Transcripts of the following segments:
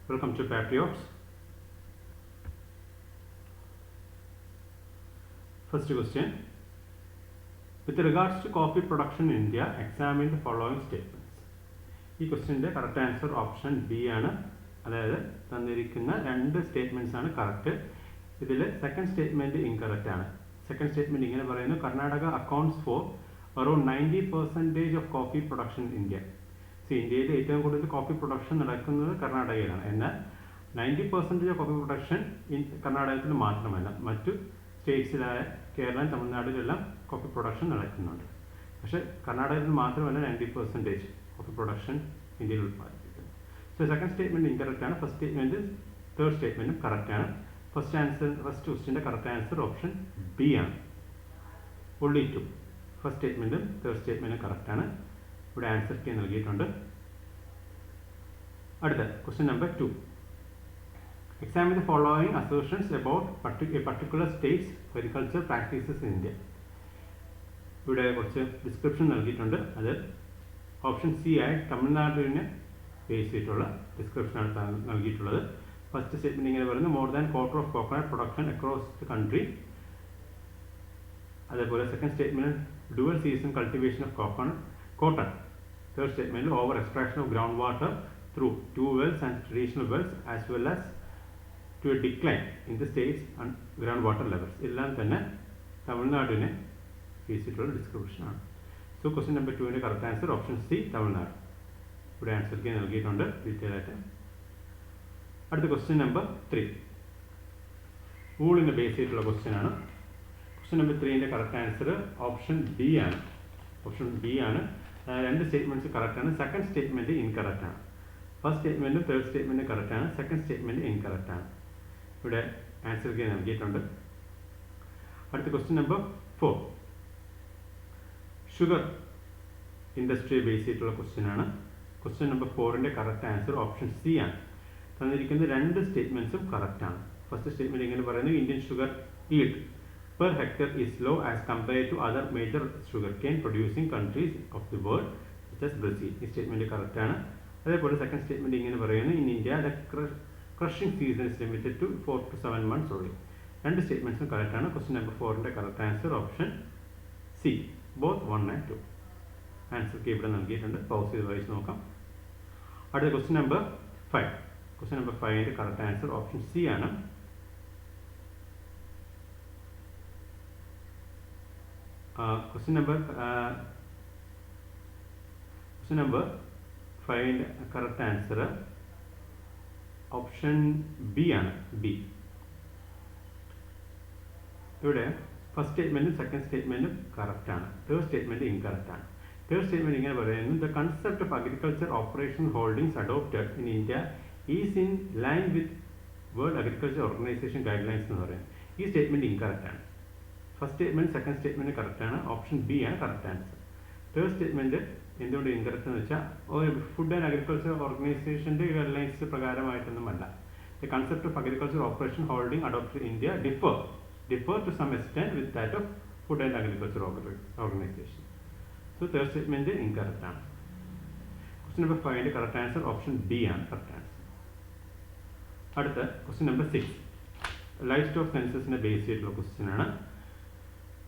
Welcome to Patriots. First question. With regards to coffee production in India, examine the following statements. ഈ ക്വസ്റ്റ്യൻ്റെ correct answer option B ആണ്. അതായത് തന്നിരിക്കുന്ന രണ്ട് statements ആണ് കറക്റ്റ്. ഇതിൽ സെക്കൻഡ് സ്റ്റേറ്റ്മെൻറ്റ് ഇൻകറക്റ്റ് ആണ്. സെക്കൻഡ് സ്റ്റേറ്റ്മെൻറ്റ് ഇങ്ങനെ പറയുന്നു: Karnataka accounts for around 90% of coffee production in India. ഇന്ത്യയിൽ ഏറ്റവും കൂടുതൽ കോഫി പ്രൊഡക്ഷൻ നടക്കുന്നത് കർണാടകയിലാണ്. എന്നാൽ 90% ഓഫ് കോഫി പ്രൊഡക്ഷൻ കർണാടകത്തിൽ മാത്രമല്ല, മറ്റു സ്റ്റേറ്റ്സിലായ കേരളം, തമിഴ്നാട്ടിലെല്ലാം കോഫി പ്രൊഡക്ഷൻ നടക്കുന്നുണ്ട്. പക്ഷേ കർണാടകത്തിൽ മാത്രമല്ല 90% കോഫി പ്രൊഡക്ഷൻ ഇന്ത്യയിൽ ഉൽപ്പാദിപ്പിക്കുന്നത്. സോ സെക്കൻഡ് സ്റ്റേറ്റ്മെൻറ്റ് ഇൻകറക്റ്റ് ആണ്. ഫസ്റ്റ് സ്റ്റേറ്റ്മെൻറ്റ് തേർഡ് സ്റ്റേറ്റ്മെൻറ്റും കറക്റ്റ് ആണ്. ഫസ്റ്റ് ക്വസ്റ്റിൻ്റെ കറക്റ്റ് ആൻസർ ഓപ്ഷൻ ബി ആണ്. Only two. ഫസ്റ്റ് സ്റ്റേറ്റ്മെൻറ്റും തേർഡ് സ്റ്റേറ്റ്മെൻറ്റും കറക്റ്റ് ആണ്. ഇവിടെ ആൻസർ കീ നൽകിയിട്ടുണ്ട്. അടുത്ത question number 2. Examine the following assertions about a particular state's agriculture practices in India. ഇവിടെ കുറച്ച് ഡിസ്ക്രിപ്ഷൻ നൽകിയിട്ടുണ്ട്. അത് ഓപ്ഷൻ സി ആയി തമിഴ്നാടിനെ ബേസ് ചെയ്തിട്ടുള്ള ഡിസ്ക്രിപ്ഷനാണ് നൽകിയിട്ടുള്ളത്. ഫസ്റ്റ് സ്റ്റേറ്റ്മെൻറ്റ് ഇങ്ങനെ പറയുന്നത്: more than quarter of coconut production across the country. അതേപോലെ second statement dual season cultivation of cotton. Third സ്റ്റേറ്റ്മെൻറ്റിൽ over extraction of ground water through tube wells and traditional wells as well as to a decline in the state's groundwater levels. എല്ലാം തന്നെ തമിഴ്നാടിനെ ബേസിച്ചിട്ടുള്ള ഡിസ്ക്രിപ്ഷനാണ്. So question number 2ൻ്റെ correct answer option C Tamil Nadu. ഇവിടെ answer key നൽകിയിട്ടുണ്ട് detail ആയിട്ട്. അടുത്ത ക്വസ്റ്റ്യൻ നമ്പർ 3. വൂളിനെ ബേസ് ചെയ്തിട്ടുള്ള ക്വസ്റ്റ്യൻ ആണ്. ക്വസ്റ്റ്യൻ നമ്പർ 3ൻ്റെ കറക്റ്റ് ആൻസർ ഓപ്ഷൻ ബി ആണ്. ഓപ്ഷൻ ബി ആണ്. രണ്ട് സ്റ്റേറ്റ്മെൻറ്റ്സ് കറക്റ്റ് ആണ്. സെക്കൻഡ് സ്റ്റേറ്റ്മെൻറ്റ് ഇൻകറക്റ്റ് ആണ്. ഫസ്റ്റ് സ്റ്റേറ്റ്മെൻറ്റും തേർഡ് സ്റ്റേറ്റ്മെൻറ്റും കറക്റ്റ് ആണ്. സെക്കൻഡ് സ്റ്റേറ്റ്മെൻറ്റ് ഇൻകറക്റ്റ് ആണ്. ഇവിടെ ആൻസർ കീ നൽകിയിട്ടുണ്ട്. അടുത്ത ക്വസ്റ്റ്യൻ നമ്പർ 4. ഷുഗർ ഇൻഡസ്ട്രിയെ ബേസ് ചെയ്തിട്ടുള്ള ക്വസ്റ്റ്യൻ ആണ്. ക്വസ്റ്റ്യൻ നമ്പർ 4ൻ്റെ കറക്റ്റ് ആൻസർ ഓപ്ഷൻ സി ആണ്. തന്നിരിക്കുന്ന രണ്ട് സ്റ്റേറ്റ്മെൻറ്റ്സും കറക്റ്റ് ആണ്. ഫസ്റ്റ് സ്റ്റേറ്റ്മെൻറ്റ് ഇങ്ങനെ പറയുന്നു: Indian sugar yield per hectare is low as compared to other major sugar cane producing countries of the world such as Brazil. ഈ statement correct ആണ്. അതേപോലെ സെക്കൻഡ് സ്റ്റേറ്റ്മെൻറ്റ് ഇങ്ങനെ പറയുന്നു: in India the crushing season is limited to 4 to 7 months only. രണ്ട് സ്റ്റേറ്റ്മെൻറ്റ്സും correct ആണ്. Question number 4ൻ്റെ correct answer option C, both 1 and 2. Answer key ഇവിടെ നൽകിയിട്ടുണ്ട്. പൗസ് ചെയ്ത് വായിച്ച് നോക്കാം. അടുത്ത ക്വസ്റ്റ്യൻ നമ്പർ 5. ക്വസ്റ്റ്യൻ നമ്പർ 5ൻ്റെ കറക്റ്റ് ആൻസർ ഓപ്ഷൻ സി ആണ്. ക്വസ്റ്റ്യൻ നമ്പർ 5ൻ്റെ കറക്റ്റ് ആൻസർ ഓപ്ഷൻ ബി ആണ്. ബി. ഇവിടെ ഫസ്റ്റ് സ്റ്റേറ്റ്മെൻറ്റും സെക്കൻഡ് സ്റ്റേറ്റ്മെൻറ്റും കറക്റ്റ് ആണ്. തേർഡ് സ്റ്റേറ്റ്മെൻറ്റ് ഇൻകറക്റ്റ് ആണ്. തേർഡ് സ്റ്റേറ്റ്മെൻറ്റ് ഇങ്ങനെ പറയുന്നു: the concept of agriculture operation holdings adopted in India is in line with world agriculture organisation guidelines എന്ന് പറയുന്നത്. ഈ സ്റ്റേറ്റ്മെൻറ്റ് ഇൻകറക്റ്റ് ആണ്. First statement second statement correct ആണ്. Option B ആണ് correct answer. Third statement എന്തുകൊണ്ട് incorrect എന്ന് വെച്ചാൽ food and agriculture ഓർഗനൈസേഷൻ്റെ ഗൈഡ് ലൈൻസ് പ്രകാരമായിട്ടൊന്നുമല്ല. The concept of agriculture operation holding adopted India differ to some extent with that of food and agriculture organisation. So third statement incorrect ആണ്. Question number 5ൻ്റെ correct answer option B ആണ് correct answer. അടുത്ത question number 6. Livestock സെൻസസിനെ base ചെയ്തിട്ടുള്ള question ആണ്.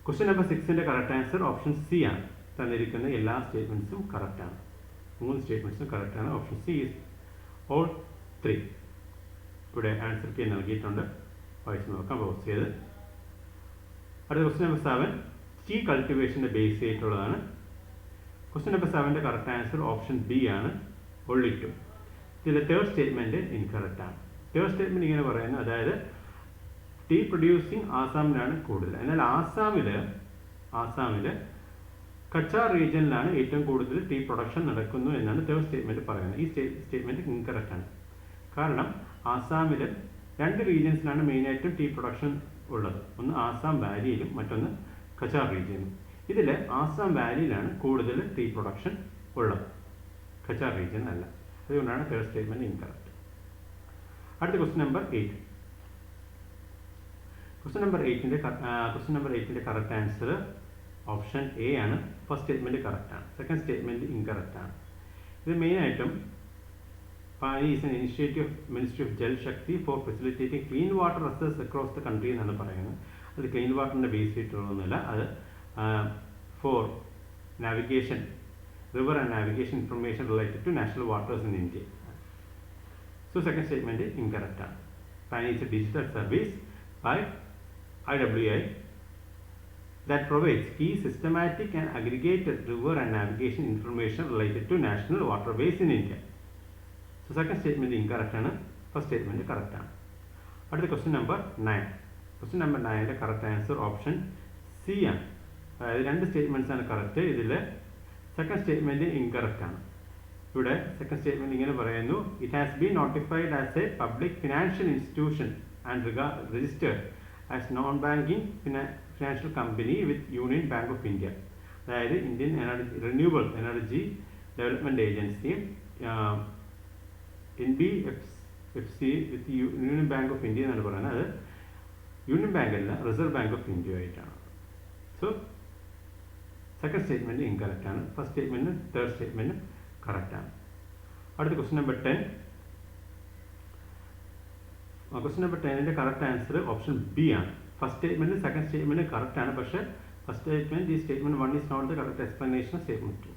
Question number 6ൻ്റെ correct answer option C ആണ്. തന്നിരിക്കുന്ന എല്ലാ സ്റ്റേറ്റ്മെൻറ്റ്സും കറക്റ്റ് ആണ്. 3 സ്റ്റേറ്റ്മെൻറ്റ്സും കറക്റ്റ് ആണ്. Option C is all 3. ഇവിടെ ആൻസർ കീ നൽകിയിട്ടുണ്ട്. വായിച്ച് നോക്കാം പൗസ് ചെയ്ത്. അടുത്ത ക്വസ്റ്റ്യൻ നമ്പർ 7. ടീ കൾട്ടിവേഷൻ്റെ ബേസ് ചെയ്തിട്ടുള്ളതാണ്. ക്വസ്റ്റ്യൻ നമ്പർ 7ൻ്റെ കറക്റ്റ് ആൻസർ ഓപ്ഷൻ ബി ആണ്. Only two. ഇതിലെ തേർഡ് സ്റ്റേറ്റ്മെൻറ്റ് ഇൻകറക്റ്റ് ആണ്. തേർഡ് സ്റ്റേറ്റ്മെൻറ്റ് ഇങ്ങനെ പറയുന്നു: അതായത് ടീ പ്രൊഡ്യൂസിങ് ആസാമിലാണ് കൂടുതൽ. എന്നാൽ ആസാമിൽ കച്ച റീജിയനിലാണ് ഏറ്റവും കൂടുതൽ ടീ പ്രൊഡക്ഷൻ നടക്കുന്നു എന്നാണ് തേർഡ് സ്റ്റേറ്റ്മെൻറ്റ് പറയുന്നത്. ഈ സ്റ്റേറ്റ്മെൻറ്റ് ഇൻകറക്റ്റ് ആണ്. കാരണം ആസാമിൽ 2 റീജിയൻസിലാണ് മെയിനായിട്ടും ടീ പ്രൊഡക്ഷൻ ഉള്ളത്. ഒന്ന് ആസാം വാലിയിലും മറ്റൊന്ന് കച്ച റീജിയനും. ഇതിൽ ആസാം വാലിയിലാണ് കൂടുതൽ ടീ പ്രൊഡക്ഷൻ ഉള്ളത്, കച്ച റീജിയൻ അല്ല. അതുകൊണ്ടാണ് തേർഡ് സ്റ്റേറ്റ്മെൻറ്റ് ഇൻകറക്റ്റ്. അടുത്ത ക്വസ്റ്റ്യൻ നമ്പർ 8. ക്വസ്റ്റ്യൻ നമ്പർ 8ൻ്റെ കറക്റ്റ് ആൻസർ ഓപ്ഷൻ എ ആണ്. ഫസ്റ്റ് സ്റ്റേറ്റ്മെൻറ്റ് കറക്റ്റ് ആണ്. സെക്കൻഡ് സ്റ്റേറ്റ്മെൻറ്റ് ഇൻകറക്റ്റ് ആണ്. ഇത് മെയിനായിട്ടും PANI is an initiative of Ministry of Jal Shakti for facilitating clean water resources across the country എന്നാണ് പറയുന്നത്. അത് ക്ലീൻ വാട്ടറിൻ്റെ ബേസ് ചെയ്തിട്ടുള്ളതൊന്നുമില്ല, അത് for navigation, river and navigation information related to national waters in India. So second statement incorrect ആണ്. PANI is a digital service by IWI that provides key systematic and aggregated river and navigation information related to national waterways in India. So second statement incorrect ആണ്, first statement correct ആണ്. അടുത്ത question number 9. Question number 9 correct answer option C ആണ്. അതായത് രണ്ട് statements ആണ് correct. ഇതിൽ second statement incorrect ആണ്. ഇവിടെ സെക്കൻഡ് സ്റ്റേറ്റ്മെൻറ്റ് ഇങ്ങനെ പറയുന്നു, it has been notified as a public financial institution and registered as non banking financial company with Union Bank of India. അതായത് Indian Renewable Energy Development Agency NBFC with Union Bank of India എന്നാണ് പറയുന്നത്. അത് Union Bank അല്ല, Reserve Bank of India ആയിട്ടാണ്. So second statement incorrect ആണ്. First statement third statement correct ആണ്. അടുത്ത question number 10. Question number 10ൻ്റെ കറക്റ്റ് ആൻസർ ഓപ്ഷൻ ബി ആണ്. First statement second statement correct ആണ്, പക്ഷേ ഫസ്റ്റ് സ്റ്റേറ്റ്മെൻറ്റ് ഈ statement 1 is not the correct explanation of statement 2.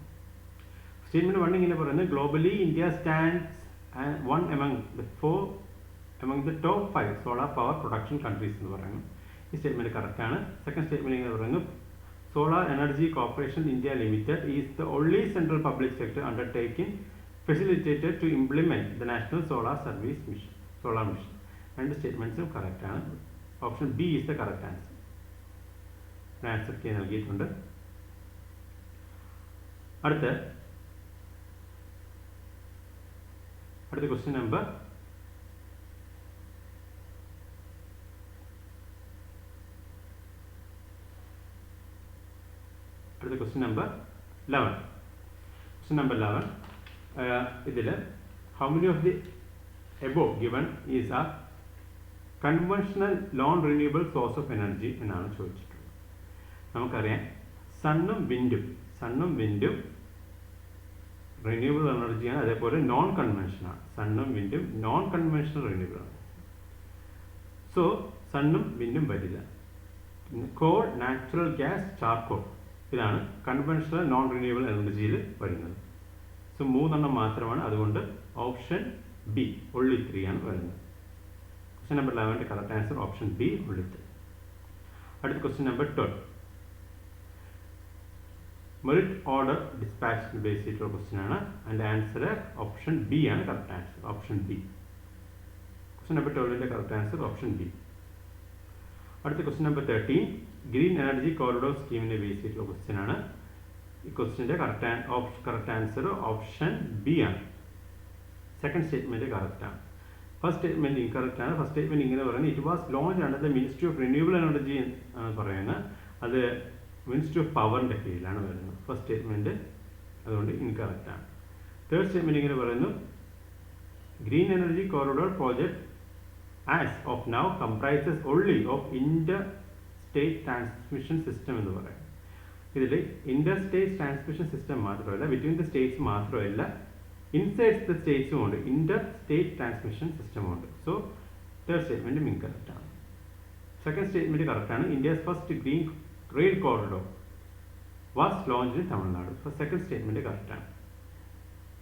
Statement 1 ഇങ്ങനെ പറയുന്നത്, globally India stands one among the top 5 solar power production countries എന്ന് പറയുന്നു. ഈ statement correct ആണ്. സെക്കൻഡ് സ്റ്റേറ്റ്മെൻറ്റ് ഇങ്ങനെ പറയുന്നു, solar energy corporation India limited is the only central public sector undertaking facilitated to implement the national solar service mission, solar mission. രണ്ട് സ്റ്റേറ്റ്മെൻറ്റ്സും correct ആണ്. Option B is the correct answer. Answer key നൽകിയിട്ടുണ്ട്. അടുത്ത question number question number 11. Question number 11 ഇതിൽ how many of the above given is a conventional non renewable source of energy എന്നാണ് ചോദിച്ചിട്ടുള്ളത്. നമുക്കറിയാം സണ്ണും വിൻഡും renewable എനർജിയാണ്, അതേപോലെ നോൺ കൺവെൻഷനാണ്. സണ്ണും വിൻഡും നോൺ കൺവെൻഷണൽ റിന്യൂവബിൾ ആണ്. So സണ്ണും വിൻഡും വരില്ല. കോൾ, നാച്ചുറൽ ഗ്യാസ്, ചാർക്കോൾ ഇതാണ് കൺവെൻഷണൽ നോൺ റിന്യൂവബിൾ എനർജിയിൽ വരുന്നത്. സോ 3 മാത്രമാണ്. അതുകൊണ്ട് ഓപ്ഷൻ ബി only 3 ആണ് വരുന്നത്. ക്വസ്റ്റ്യൻ നമ്പർ 11ൻ്റെ correct answer option B only 3. അടുത്ത question number 12. Merit order dispatch base ചെയ്തിട്ടുള്ള ക്വസ്റ്റ്യൻ ആണ്. അതിൻ്റെ ആൻസർ ഓപ്ഷൻ ബി ആണ് correct answer, option B. Question number 12ൻ്റെ കറക്റ്റ് ആൻസർ ഓപ്ഷൻ ബി. അടുത്ത question number 13. Green energy corridor സ്കീമിനെ base ചെയ്തിട്ടുള്ള question ആണ്. ഈ ക്വസ്റ്റ്യൻ്റെ കറക്റ്റ് ആൻസർ ഓപ്ഷൻ ബി ആണ്. സെക്കൻഡ് സ്റ്റേറ്റ്മെൻറ്റ് കറക്റ്റ് ആണ്. ഫസ്റ്റ് സ്റ്റേറ്റ്മെൻറ്റ് ഇൻകറക്റ്റ് ആണ്. ഫസ്റ്റ് സ്റ്റേറ്റ്മെൻറ്റ് ഇങ്ങനെ പറയുന്നത്, it was launch under the ministry of renewable energy ആണ് പറയുന്നത്. അത് മിനിസ്ട്രി ഓഫ് പവറിൻ്റെ കീഴിലാണ് വരുന്നത്. ഫസ്റ്റ് സ്റ്റേറ്റ്മെൻറ്റ് അതുകൊണ്ട് ഇൻകറക്റ്റ് ആണ്. തേർഡ് സ്റ്റേറ്റ്മെൻറ്റ് ഇങ്ങനെ പറയുന്നു, green energy corridor project as of now comprises only of Inter state transmission system എന്ന് പറയും. ഇതിൽ ഇന്റർ സ്റ്റേറ്റ് ട്രാൻസ്മിഷൻ സിസ്റ്റം മാത്രമല്ല, ബിറ്റ്വീൻ ദ സ്റ്റേറ്റ്സ് മാത്രമല്ല, ഇൻസൈഡ് ദ സ്റ്റേറ്റ്സും ഉണ്ട്, ഇന്റർ സ്റ്റേറ്റ് ട്രാൻസ്മിഷൻ സിസ്റ്റമും ഉണ്ട്. സോ തേർഡ് സ്റ്റേറ്റ്മെൻറ്റും ഇൻകറക്റ്റ് ആണ്. സെക്കൻഡ് സ്റ്റേറ്റ്മെൻറ്റ് കറക്റ്റ് ആണ്. India's first green rail corridor was launch in Tamil Nadu. Second statement correct ആണ്.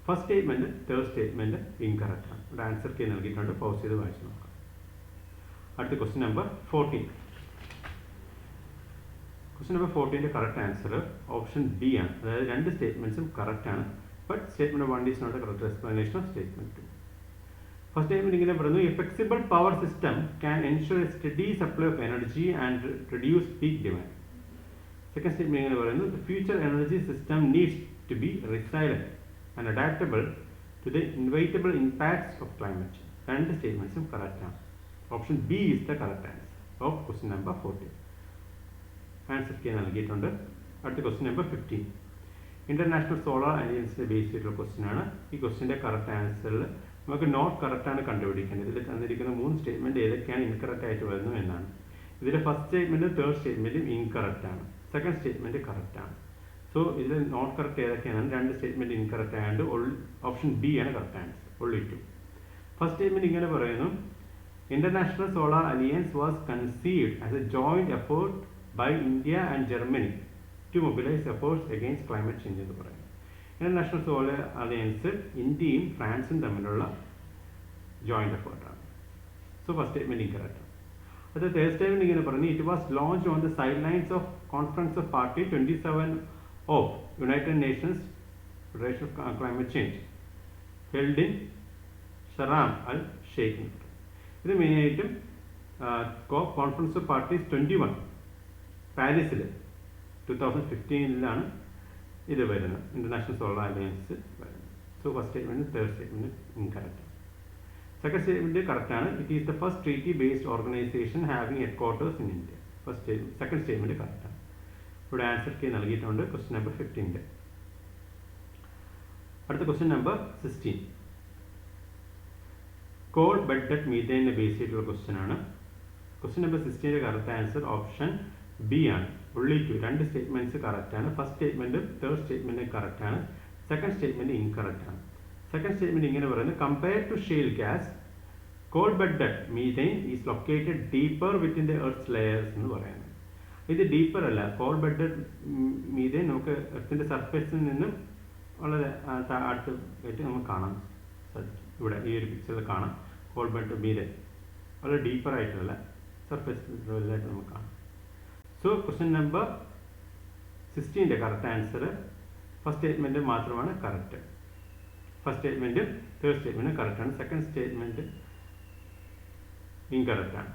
First statement third statement incorrect ആണ്. ഇവിടെ ആൻസർ കെ നൽകിയിട്ടുണ്ട്. പൗസ് ചെയ്ത് വായിച്ചു നോക്കാം. അടുത്ത ക്വസ്റ്റ്യൻ നമ്പർ 14. ക്വസ്റ്റ്യൻ നമ്പർ 14ൻ്റെ കറക്റ്റ് ആൻസർ ഓപ്ഷൻ ബി ആണ്. അതായത് രണ്ട് സ്റ്റേറ്റ്മെൻറ്റ്സും കറക്റ്റ് ആണ്. But statement 1 is not a correct explanation of statement 2. First statement ഇങ്ങനെ പറയുന്നു, a flexible power system can ensure a steady supply of energy and reduce peak demand. Second statement ഇങ്ങനെ പറയുന്നു, the future energy system needs to be resilient and adaptable to the inevitable impacts of climate. രണ്ട് സ്റ്റേറ്റ്മെൻറ്റ്സും correct ആണ്. Option B is the correct answer of question number 14. Answer key നൽകിയിട്ടുണ്ട്. അടുത്ത question number 15. International Solar അലയൻസിനെ base ചെയ്തിട്ടുള്ള question ആണ്. ഈ ക്വസ്റ്റ്യൻ്റെ കറക്റ്റ് ആൻസറിൽ നമുക്ക് നോട്ട് കറക്റ്റ് ആണ് കണ്ടുപിടിക്കേണ്ടത്. ഇതിൽ തന്നിരിക്കുന്ന 3 സ്റ്റേറ്റ്മെൻറ്റ് ഏതൊക്കെയാണ് ഇൻകറക്റ്റ് ആയിട്ട് വരുന്നത് എന്നാണ്. ഇതിലെ ഫസ്റ്റ് സ്റ്റേറ്റ്മെൻറ്റും തേർഡ് സ്റ്റേറ്റ്മെൻറ്റും ഇൻകറക്റ്റ് ആണ്. സെക്കൻഡ് സ്റ്റേറ്റ്മെൻറ്റ് കറക്റ്റ് ആണ്. സോ സോ ഇതിൽ നോട്ട് കറക്റ്റ് ഏതൊക്കെയാണ്? രണ്ട് സ്റ്റേറ്റ്മെൻറ്റ് ഇൻകറക്റ്റ് ആയതുകൊണ്ട് ഓപ്ഷൻ ബി ആണ് correct answer. only 2. First statement ഇങ്ങനെ പറയുന്നു, international solar alliance was conceived as a joint effort by India and Germany to mobilise efforts against climate change എന്ന് പറയുന്നത്. International solar alliance ഇന്ത്യയും ഫ്രാൻസും തമ്മിലുള്ള joint എഫേർട്ടാണ്. So first statement incorrect. അത് third statement ഇങ്ങനെ പറഞ്ഞു, it was launched on the sidelines of conference of party 27 of United Nations federation of climate change held in Sharm el Sheikh. ഇത് മെയിനായിട്ടും conference of parties 21 പാരീസിൽ 2015 ഇത് വരുന്നത്, international solar alliance വരുന്നത്. So first statement third statement incorrect. Second statement കറക്റ്റാണ്. It is the first treaty based organisation having headquarters in India. Second statement കറക്റ്റാണ്. ഇവിടെ answer key നൽകിയിട്ടുണ്ട് ക്വസ്റ്റ്യൻ നമ്പർ 15. അടുത്ത question number 16. Coal bedded മീഥേനെ base ചെയ്തിട്ടുള്ള question ആണ്. Question number 16 correct answer option B ആണ്. only 2. രണ്ട് സ്റ്റേറ്റ്മെൻറ്റ്സ് കറക്റ്റാണ്. ഫസ്റ്റ് സ്റ്റേറ്റ്മെൻറ്റും തേർഡ് സ്റ്റേറ്റ്മെൻറ്റും കറക്റ്റാണ്. സെക്കൻഡ് സ്റ്റേറ്റ്മെൻറ്റ് ഇൻകറക്റ്റ് ആണ്. സെക്കൻഡ് സ്റ്റേറ്റ്മെൻറ്റ് ഇങ്ങനെ പറയുന്നത്, compare to shale gas coal bedded methane is located deeper within the earth's layers എന്ന് പറയുന്നത്. ഇത് ഡീപ്പർ അല്ല. കോൾ ബെഡഡ് മീഥെയിൻ നമുക്ക് എർത്തിൻ്റെ സർഫേസിൽ നിന്നും വളരെ അടുത്ത് ആയിട്ട് നമുക്ക് കാണാൻ സാധിക്കും. ഇവിടെ ഈ ഒരു പിക്ചറിൽ കാണാം കോൾ ബെഡഡ് മീഥെയിൻ വളരെ ഡീപ്പർ ആയിട്ടുള്ള സർഫേസിലായിട്ട് നമുക്ക് കാണാം. So question number 16 correct answer first statement മാത്രമാണ് correct. First statement third statement കറക്റ്റാണ്. സെക്കൻഡ് സ്റ്റേറ്റ്മെൻറ്റ് ഇൻകറക്റ്റാണ്.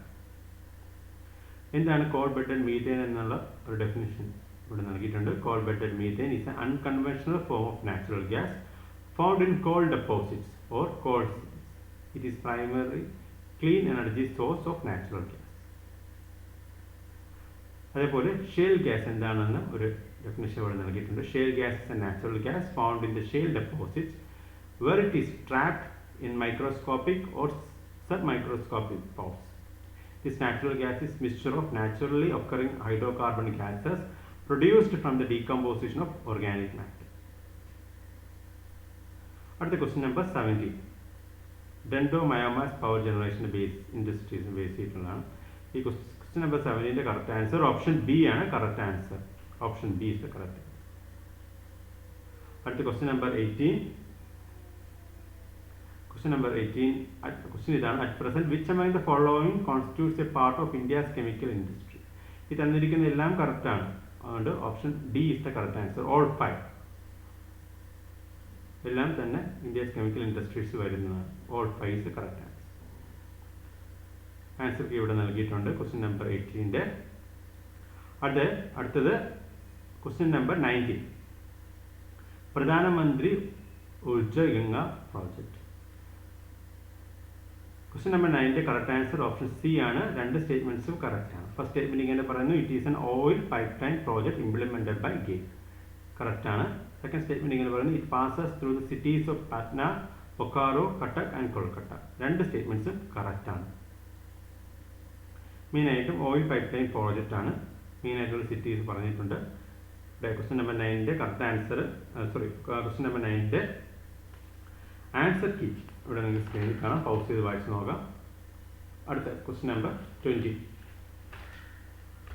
എന്താണ് കോൾ ബെഡഡ് മീഥെയിൻ എന്നുള്ള ഒരു ഡെഫിനിഷൻ ഇവിടെ നൽകിയിട്ടുണ്ട്. Coal bedded methane is an unconventional form of natural gas found in coal deposits or coal സീസ്. It is primary clean energy source of natural gas. അതേപോലെ shale gas എന്താണെന്ന് ഒരു definition ഇവിടെ നൽകിയിട്ടുണ്ട്. Shale gas is a natural gas found in the shale deposits where it is trapped in microscopic or submicroscopic pods. This natural gas is mixture of naturally occurring hydrocarbon gases produced from the decomposition of organic matter. അടുത്ത question number 17. Dendro biomass power generation base industries base ചെയ്തിട്ടുള്ളതാണ്. ഈ question number 17 correct answer option B ആണ് correct answer. Option B is the correct. അടുത്ത question number 18. Question number 18. Question ഇതാണ്, at present which among the following constitutes a part of India's chemical industry? ഇത് തന്നിരിക്കുന്ന എല്ലാം correct ആണ്. അതുകൊണ്ട് option D is the correct answer. All 5 എല്ലാം തന്നെ India's chemical industries വരുന്നതാണ്. All 5 is the correct answer. Answer ഇവിടെ നൽകിയിട്ടുണ്ട് ക്വസ്റ്റ്യൻ നമ്പർ 18. അടുത്തത് question number 19. Pradhan Mantri Urja Ganga project. Question number 9 correct answer option C ആണ്. രണ്ട് സ്റ്റേറ്റ്മെന്റ്സും കറക്റ്റ് ആണ്. ഫസ്റ്റ് സ്റ്റേറ്റ്മെന്റ് ഇങ്ങനെ പറയുന്നു, it is an oil pipeline project implemented by GAIL. Correct ആണ്. സെക്കൻഡ് സ്റ്റേറ്റ്മെന്റ് ഇങ്ങനെ പറയുന്നു, it passes through the cities of Patna, Bokaro, Cuttack and Kolkata. രണ്ട് സ്റ്റേറ്റ്മെന്റ്സും കറക്റ്റ് ആണ്. മെയിനായിട്ടും ഓയിൽ പൈപ്പ് ലൈൻ പ്രോജക്റ്റ് ആണ്. മെയിനായിട്ടുള്ള സിറ്റീസ് പറഞ്ഞിട്ടുണ്ട്. Question number 9 correct answer question number 9 answer key ഇവിടെ നിങ്ങൾക്ക് സ്ക്രീനിൽ കാണാം. പൗസ് ചെയ്ത് വായിച്ച് നോക്കാം. അടുത്ത question number 20.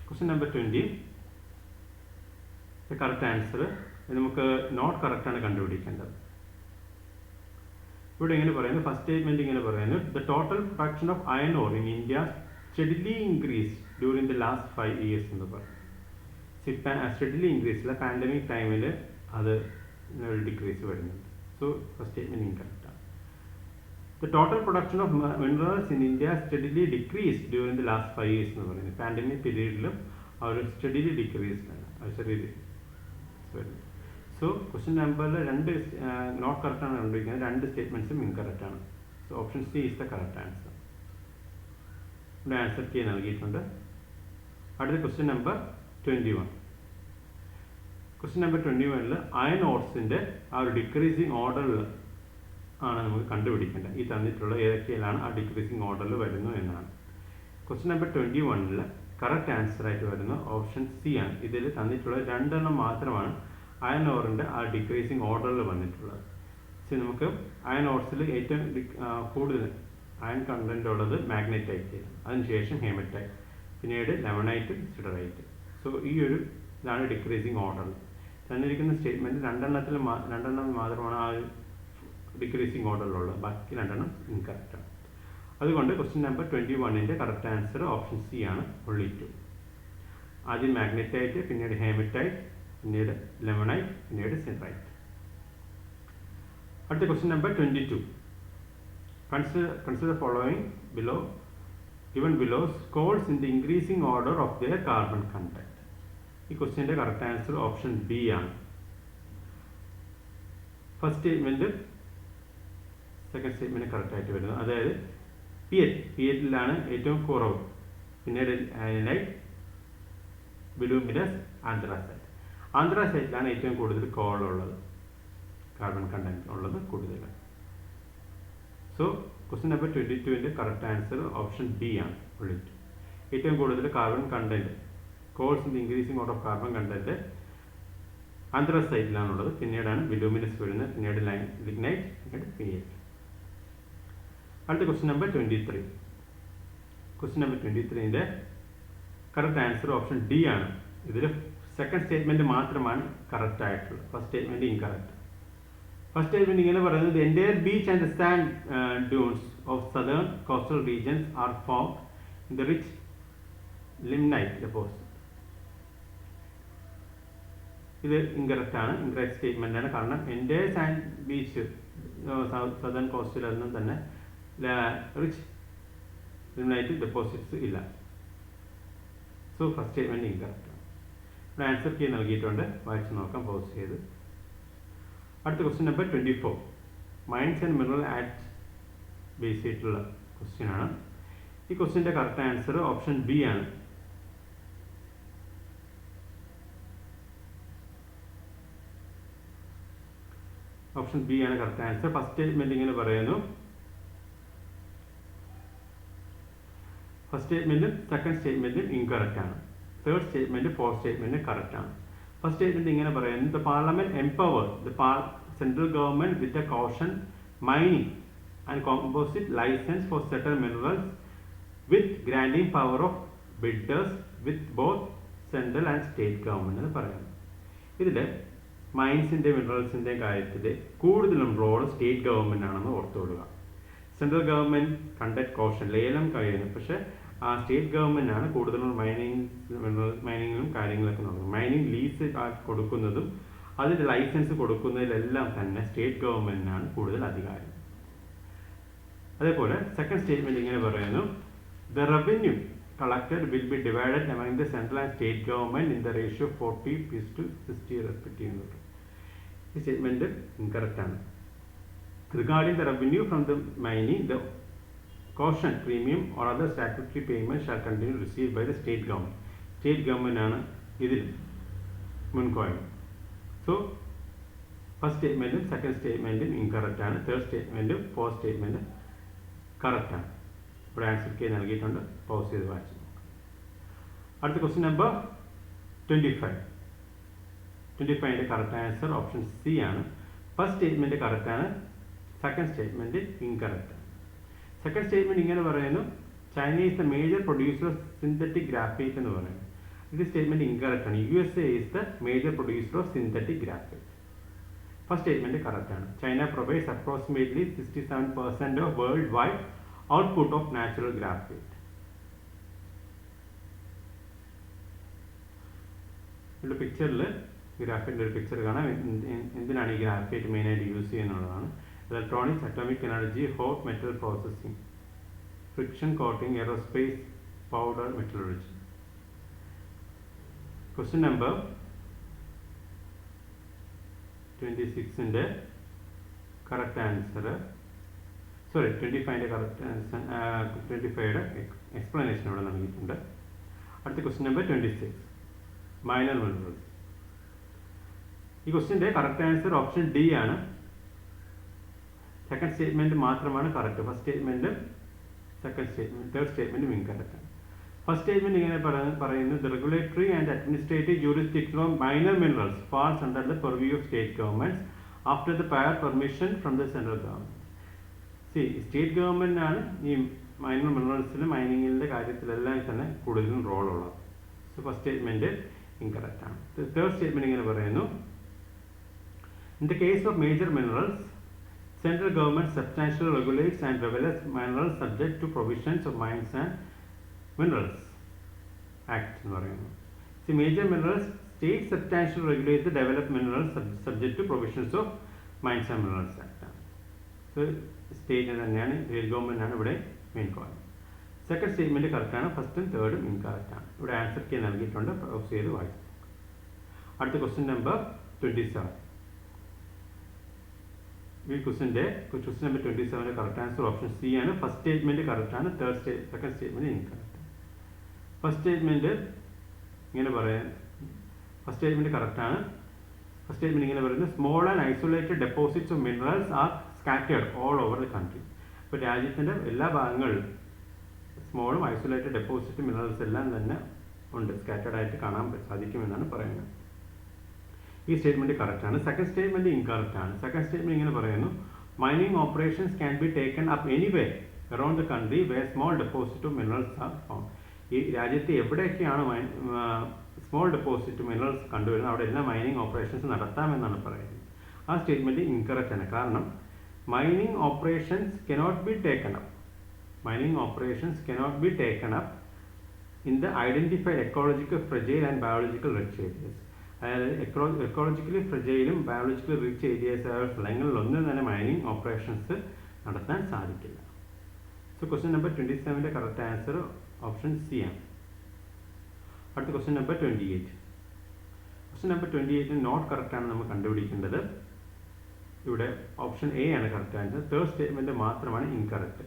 Question number 20 correct answer നമുക്ക് നോട്ട് കറക്റ്റ് ആണ് കണ്ടുപിടിക്കേണ്ടത്. ഇവിടെ ഇങ്ങനെ പറയുന്നു, ഫസ്റ്റ് സ്റ്റേറ്റ്മെന്റ് ഇങ്ങനെ പറയുന്നു, the total production of iron ore in India steadily increase during the last 5 years എന്ന് പറയും. സ്റ്റെഡിലി ഇൻക്രീസ് അല്ല, പാൻഡമിക് ടൈമിൽ അത് ഡിക്രീസ് വരുന്നുണ്ട്. സോ ഫസ്റ്റ് സ്റ്റേറ്റ്മെന്റ് ഇൻകറക്റ്റ് ആണ്. The total production of minerals in India steadily decreased during the last 5 years എന്ന് പറയുന്നത്. Pandemic പീരീഡിലും അവർ steadily decreased ആണ്. അത് ചെറിയ സോ ക്വസ്റ്റ്യൻ നമ്പറിൽ രണ്ട് നോട്ട് കറക്റ്റ് ആണ് കണ്ടുപിടിക്കുന്നത്. രണ്ട് സ്റ്റേറ്റ്മെന്റ്സും ഇൻകറക്റ്റ് ആണ്. So option C is the correct answer. ഇവിടെ ആൻസർ കീ നൽകിയിട്ടുണ്ട്. അടുത്ത question number 21. Question number 21 iron ഓർസിന്റെ ആ ഒരു ഡിക്രീസിങ് ഓർഡറിൽ ആണ് നമുക്ക് കണ്ടുപിടിക്കേണ്ടത്. ഈ തന്നിട്ടുള്ള ഏതൊക്കെയാണ് ആ ഡിക്രീസിങ് ഓർഡറിൽ വരുന്നു എന്നാണ്. ക്വസ്റ്റ്യൻ നമ്പർ 21 കറക്റ്റ് ആൻസർ ആയിട്ട് വരുന്നത് ഓപ്ഷൻ സി ആണ്. ഇതിൽ തന്നിട്ടുള്ള രണ്ടെണ്ണം മാത്രമാണ് അയൺ ഓറിൻ്റെ ആ ഡിക്രീസിങ് ഓർഡറിൽ വന്നിട്ടുള്ളത്. പക്ഷേ നമുക്ക് അയൺ ഓർസിൽ ഏറ്റവും കൂടുതൽ അയൺ കണ്ടന്റ് ഉള്ളത് മാഗ്നറ്റൈറ്റ്, അതിനുശേഷം ഹേമറ്റൈറ്റ്, പിന്നീട് ലെമണൈറ്റ്, സിഡറൈറ്റ്. സോ ഈ ഒരു ഇതാണ് ഡിക്രീസിങ് ഓർഡർ. തന്നിരിക്കുന്ന സ്റ്റേറ്റ്മെൻറ്റ് രണ്ടെണ്ണം മാത്രമാണ് ആ ഡിക്രീസിങ് ഓർഡറിലുള്ളത്, ബാക്കി രണ്ടെണ്ണം ഇൻകറക്റ്റാണ്. അതുകൊണ്ട് ക്വസ്റ്റ്യൻ നമ്പർ 21ൻ്റെ കറക്റ്റ് ആൻസർ ഓപ്ഷൻ സി ആണ്, only 2. ആദ്യം മാഗ്നറ്റൈറ്റ്, പിന്നീട് ഹേമറ്റൈറ്റ്, പിന്നീട് ലെമണൈറ്റ്, പിന്നീട് സിഡറൈറ്റ്. അടുത്ത question number 22. Consider following given below scores in the increasing order of their carbon content. ഈ ക്വസ്റ്റ്യൻ്റെ കറക്റ്റ് ആൻസർ ഓപ്ഷൻ ബി ആണ്. ഫസ്റ്റ് സ്റ്റേറ്റ്മെൻറ്റ് സെക്കൻഡ് സ്റ്റേറ്റ്മെൻറ്റ് കറക്റ്റായിട്ട് വരുന്നത്. അതായത് പി എറ്റിലാണ് ഏറ്റവും കുറവ്, പിന്നീട് ലൈറ്റ്, ബിലൂമിനസ്, ആന്ത്രാസൈറ്റിലാണ് ഏറ്റവും കൂടുതൽ കോൾ ഉള്ളത്, കാർബൺ കണ്ടന്റ് ഉള്ളത് കൂടുതൽ. സോ ക്വസ്റ്റ്യൻ നമ്പർ 22ൻ്റെ കറക്റ്റ് ആൻസർ ഓപ്ഷൻ ബി ആണ്, only 2. ഏറ്റവും കൂടുതൽ carbon content coals in the increasing order of carbon content ആന്ത്രാസൈറ്റിലാണുള്ളത്, പിന്നീടാണ് ബിലൂമിനസ് വരുന്നത്, പിന്നീട് ലിഗ്നൈറ്റ്, പിന്നീട് പി എച്ച്. അടുത്ത ക്വസ്റ്റ്യൻ നമ്പർ 23. ക്വസ്റ്റ്യൻ നമ്പർ 23ൻ്റെ കറക്റ്റ് ആൻസർ ഓപ്ഷൻ ഡി ആണ്. ഇതിൽ സെക്കൻഡ് സ്റ്റേറ്റ്മെൻറ്റ് മാത്രമാണ് കറക്റ്റ് ആയിട്ടുള്ളത്, first statement incorrect. First statement ഇങ്ങനെ പറയുന്നത്, the entire beach and sand dunes of southern coastal regions are found in the rich ilmenite deposit. ഇത് incorrect ആണ്, incorrect statement ആണ്. കാരണം എൻറ്റയർ സാൻഡ് ബീച്ച് സദേൺ കോസ്റ്റിലൊന്നും തന്നെ റിച്ച് ലിംനൈറ്റ് ഡെപ്പോസിറ്റ്സ് ഇല്ല. So first statement incorrect ആണ്. ഇവിടെ answer key നൽകിയിട്ടുണ്ട്, വായിച്ച് നോക്കാം പോസ് ചെയ്ത്. അടുത്ത question number 24. Mines and mineral act base ചെയ്തിട്ടുള്ള ക്വസ്റ്റ്യൻ ആണ്. ഈ ക്വസ്റ്റ്യൻ്റെ കറക്റ്റ് ആൻസർ ഓപ്ഷൻ ബി ആണ്. ഓപ്ഷൻ ബി ആണ് കറക്റ്റ് ആൻസർ. ഫസ്റ്റ് സ്റ്റേറ്റ്മെൻറ്റ് ഇങ്ങനെ പറയുന്നു, ഫസ്റ്റ് സ്റ്റേറ്റ്മെൻറ്റും സെക്കൻഡ് സ്റ്റേറ്റ്മെൻറ്റും ഇൻകറക്റ്റ് ആണ്. Third statement fourth statement correct ആണ്. ഫസ്റ്റ് സ്റ്റേറ്റ്മെൻറ്റ് ഇങ്ങനെ പറയുന്നു, the parliament empower the central government with a caution mining and composite licence for certain minerals with granting power of bidders with both central and state government എന്ന് പറയുന്നു. ഇതിൽ മൈൻസിൻ്റെ മിനറൽസിൻ്റെയും കാര്യത്തിൽ കൂടുതലും role state government ആണെന്ന് ഓർത്തുകൊള്ളുക. Central government conduct caution, ലേലം കഴിയുന്നു, പക്ഷേ ആ സ്റ്റേറ്റ് ഗവൺമെൻറ് ആണ് കൂടുതലും മൈനിങ്ങിലും കാര്യങ്ങളൊക്കെ നോക്കുന്നത്. മൈനിങ് ലീസ് കൊടുക്കുന്നതും അതിൻ്റെ ലൈസൻസ് കൊടുക്കുന്നതിലെല്ലാം തന്നെ സ്റ്റേറ്റ് ഗവൺമെൻറ്റിനാണ് കൂടുതൽ അധികാരം. അതേപോലെ സെക്കൻഡ് സ്റ്റേറ്റ്മെൻറ്റ് ഇങ്ങനെ പറയുന്നു, the revenue collected will be divided among the central and state government in the ratio 40:60 respective. ഈ സ്റ്റേറ്റ്മെൻറ്റ് ഇൻകറക്റ്റ് ആണ്. Regarding the revenue from the mining, the caution premium or other statutory payment shall continue received by the state government. State government ആണ് ഇതിൽ മുൻകോയം. So first സ്റ്റേറ്റ്മെൻറ്റും second സ്റ്റേറ്റ്മെൻറ്റും incorrect ആണ്. Third സ്റ്റേറ്റ്മെൻറ്റും fourth സ്റ്റേറ്റ്മെൻറ്റും കറക്റ്റ് ആണ്. ഇവിടെ ആൻസർ കീ നൽകിയിട്ടുണ്ട്, പോസ് ചെയ്ത് വായിച്ചു. അടുത്ത ക്വസ്റ്റ്യൻ നമ്പർ 25. 25ൻ്റെ കറക്റ്റ് ആൻസർ ഓപ്ഷൻ സി ആണ്. ഫസ്റ്റ് സ്റ്റേറ്റ്മെൻറ്റ് കറക്റ്റ് ആണ്, സെക്കൻഡ് സ്റ്റേറ്റ്മെൻറ്റ് ഇൻകറക്റ്റ് ആണ്. സെക്കൻഡ് സ്റ്റേറ്റ്മെൻറ്റ് ഇങ്ങനെ പറയുന്നു, China is the major producer of synthetic graphite എന്ന് പറയുന്നു. ഇത് സ്റ്റേറ്റ്മെൻറ്റ് ഇൻകറക്റ്റ് ആണ്. USA is the major producer of synthetic graphite. First statement correct ആണ്. China provides approximately 67% of world wide output of natural graphite. ഇവിടെ പിക്ചറിൽ ഗ്രാഫൈറ്റിൻ്റെ ഒരു picture കാണാം. എന്തിനാണ് ഈ ഗ്രാഫൈറ്റ് മെയിനായിട്ട് യൂസ് ചെയ്യുന്നുള്ളതാണ്. Electronics, atomic energy, hot metal processing, friction coating, aerospace, powder metallurgy. Question number 26ൻ്റെ കറക്റ്റ് ആൻസർ, 25ൻ്റെ കറക്റ്റ് ആൻസർ, 25യുടെ എക്സ്പ്ലനേഷൻ ഇവിടെ നൽകിയിട്ടുണ്ട്. അടുത്ത ക്വസ്റ്റ്യൻ നമ്പർ 26, മൈനർ മിനറൽസ്. ഈ ക്വസ്റ്റ്യൻ്റെ കറക്റ്റ് ആൻസർ ഓപ്ഷൻ ഡി ആണ്. സെക്കൻഡ് സ്റ്റേറ്റ്മെൻറ്റ് മാത്രമാണ് കറക്റ്റ്. ഫസ്റ്റ് സ്റ്റേറ്റ്മെൻറ്റും സെക്കൻഡ് സ്റ്റേറ്റ്മെൻറ്റ് തേർഡ് സ്റ്റേറ്റ്മെൻറ്റും ഇൻകറക്റ്റ് ആണ്. ഫസ്റ്റ് സ്റ്റേറ്റ്മെന്റ് ഇങ്ങനെ പറയുന്നു, the regulatory and administrative jurisdiction of minor minerals falls under the purview of state governments after the prior permission from the central government. State ഗവൺമെന്റിനാണ് ഈ minor മിനറൽസിലും മൈനിങ്ങിൻ്റെ കാര്യത്തിലെല്ലാം തന്നെ കൂടുതലും റോളുള്ളത്. സോ ഫസ്റ്റ് സ്റ്റേറ്റ്മെന്റ് ഇൻകറക്റ്റ് ആണ്. തേർഡ് സ്റ്റേറ്റ്മെന്റ് ഇങ്ങനെ പറയുന്നു, in the case of major minerals, central government substantially regulates and develops minerals subject to provisions of Mines and Minerals Act എന്ന് പറയുന്നു. Major minerals, state substantially regulate the developed minerals subject to provisions of Mines and Minerals Act. So state തന്നെയാണ്, state government ആണ് ഇവിടെ main point. Second statement correct ആണ്, ഫസ്റ്റും തേർഡും incorrect ആണ്. ഇവിടെ answer key നൽകിയിട്ടുണ്ട്, proceed ചെയ്ത് വായിച്ചു. അടുത്ത ക്വസ്റ്റ്യൻ നമ്പർ 27. ഈ question number 27 correct answer option C ആണ്. ഫസ്റ്റ് സ്റ്റേറ്റ്മെന്റ് കറക്റ്റ് ആണ്, second statement incorrect. First statement ഇങ്ങനെ പറയാൻ, ഫസ്റ്റ് സ്റ്റേറ്റ്മെന്റ് കറക്റ്റ് ആണ്. ഫസ്റ്റ് സ്റ്റേറ്റ്മെന്റ് ഇങ്ങനെ പറയുന്നത്, small and isolated deposits of minerals R scattered all over the country. ഇപ്പോൾ രാജ്യത്തിൻ്റെ എല്ലാ ഭാഗങ്ങളിലും സ്മോളും ഐസൊലേറ്റഡ് ഡെപ്പോസിറ്റ് മിനറൽസ് എല്ലാം തന്നെ ഉണ്ട്, സ്കാറ്റേർഡ് ആയിട്ട് കാണാൻ സാധിക്കുമെന്നാണ് പറയുന്നത്. ഈ സ്റ്റേറ്റ്മെന്റ് കറക്റ്റ് ആണ്. സെക്കൻഡ് സ്റ്റേറ്റ്മെന്റ് ഇൻകറക്റ്റ് ആണ്. സെക്കൻഡ് സ്റ്റേറ്റ്മെന്റ് ഇങ്ങനെ പറയുന്നു, mining operations can be taken up anyway around the country where small deposit of minerals are found. ഈ രാജ്യത്ത് എവിടെയൊക്കെയാണ് സ്മോൾ ഡെപ്പോസിറ്റ് മിനറൽസ് കണ്ടുവരുന്നത് അവിടെ എല്ലാം മൈനിങ് ഓപ്പറേഷൻസ് നടത്താമെന്നാണ് പറയുന്നത്. ആ സ്റ്റേറ്റ്മെന്റ് ഇൻകറക്റ്റ് ആണ്. കാരണം mining operations cannot be taken up. Mining operations cannot be taken up in the identified ecological fragile and biological rich areas. അതായത് എക്കോളജിക്കലി ഫ്രജൈലും ബയോളജിക്കലി റിച്ച് ഏരിയസ് ആയ സ്ഥലങ്ങളിലൊന്നും തന്നെ മൈനിങ് ഓപ്പറേഷൻസ് നടത്താൻ സാധിക്കില്ല. So question number 27 correct answer option C ആണ്. അടുത്ത question number 28. Question number 28 not correct ആണ് നമ്മൾ കണ്ടുപിടിക്കേണ്ടത്. ഇവിടെ ഓപ്ഷൻ എ ആണ് കറക്റ്റ് ആൻസർ. തേർഡ് സ്റ്റേറ്റ്മെന്റ് മാത്രമാണ് incorrect.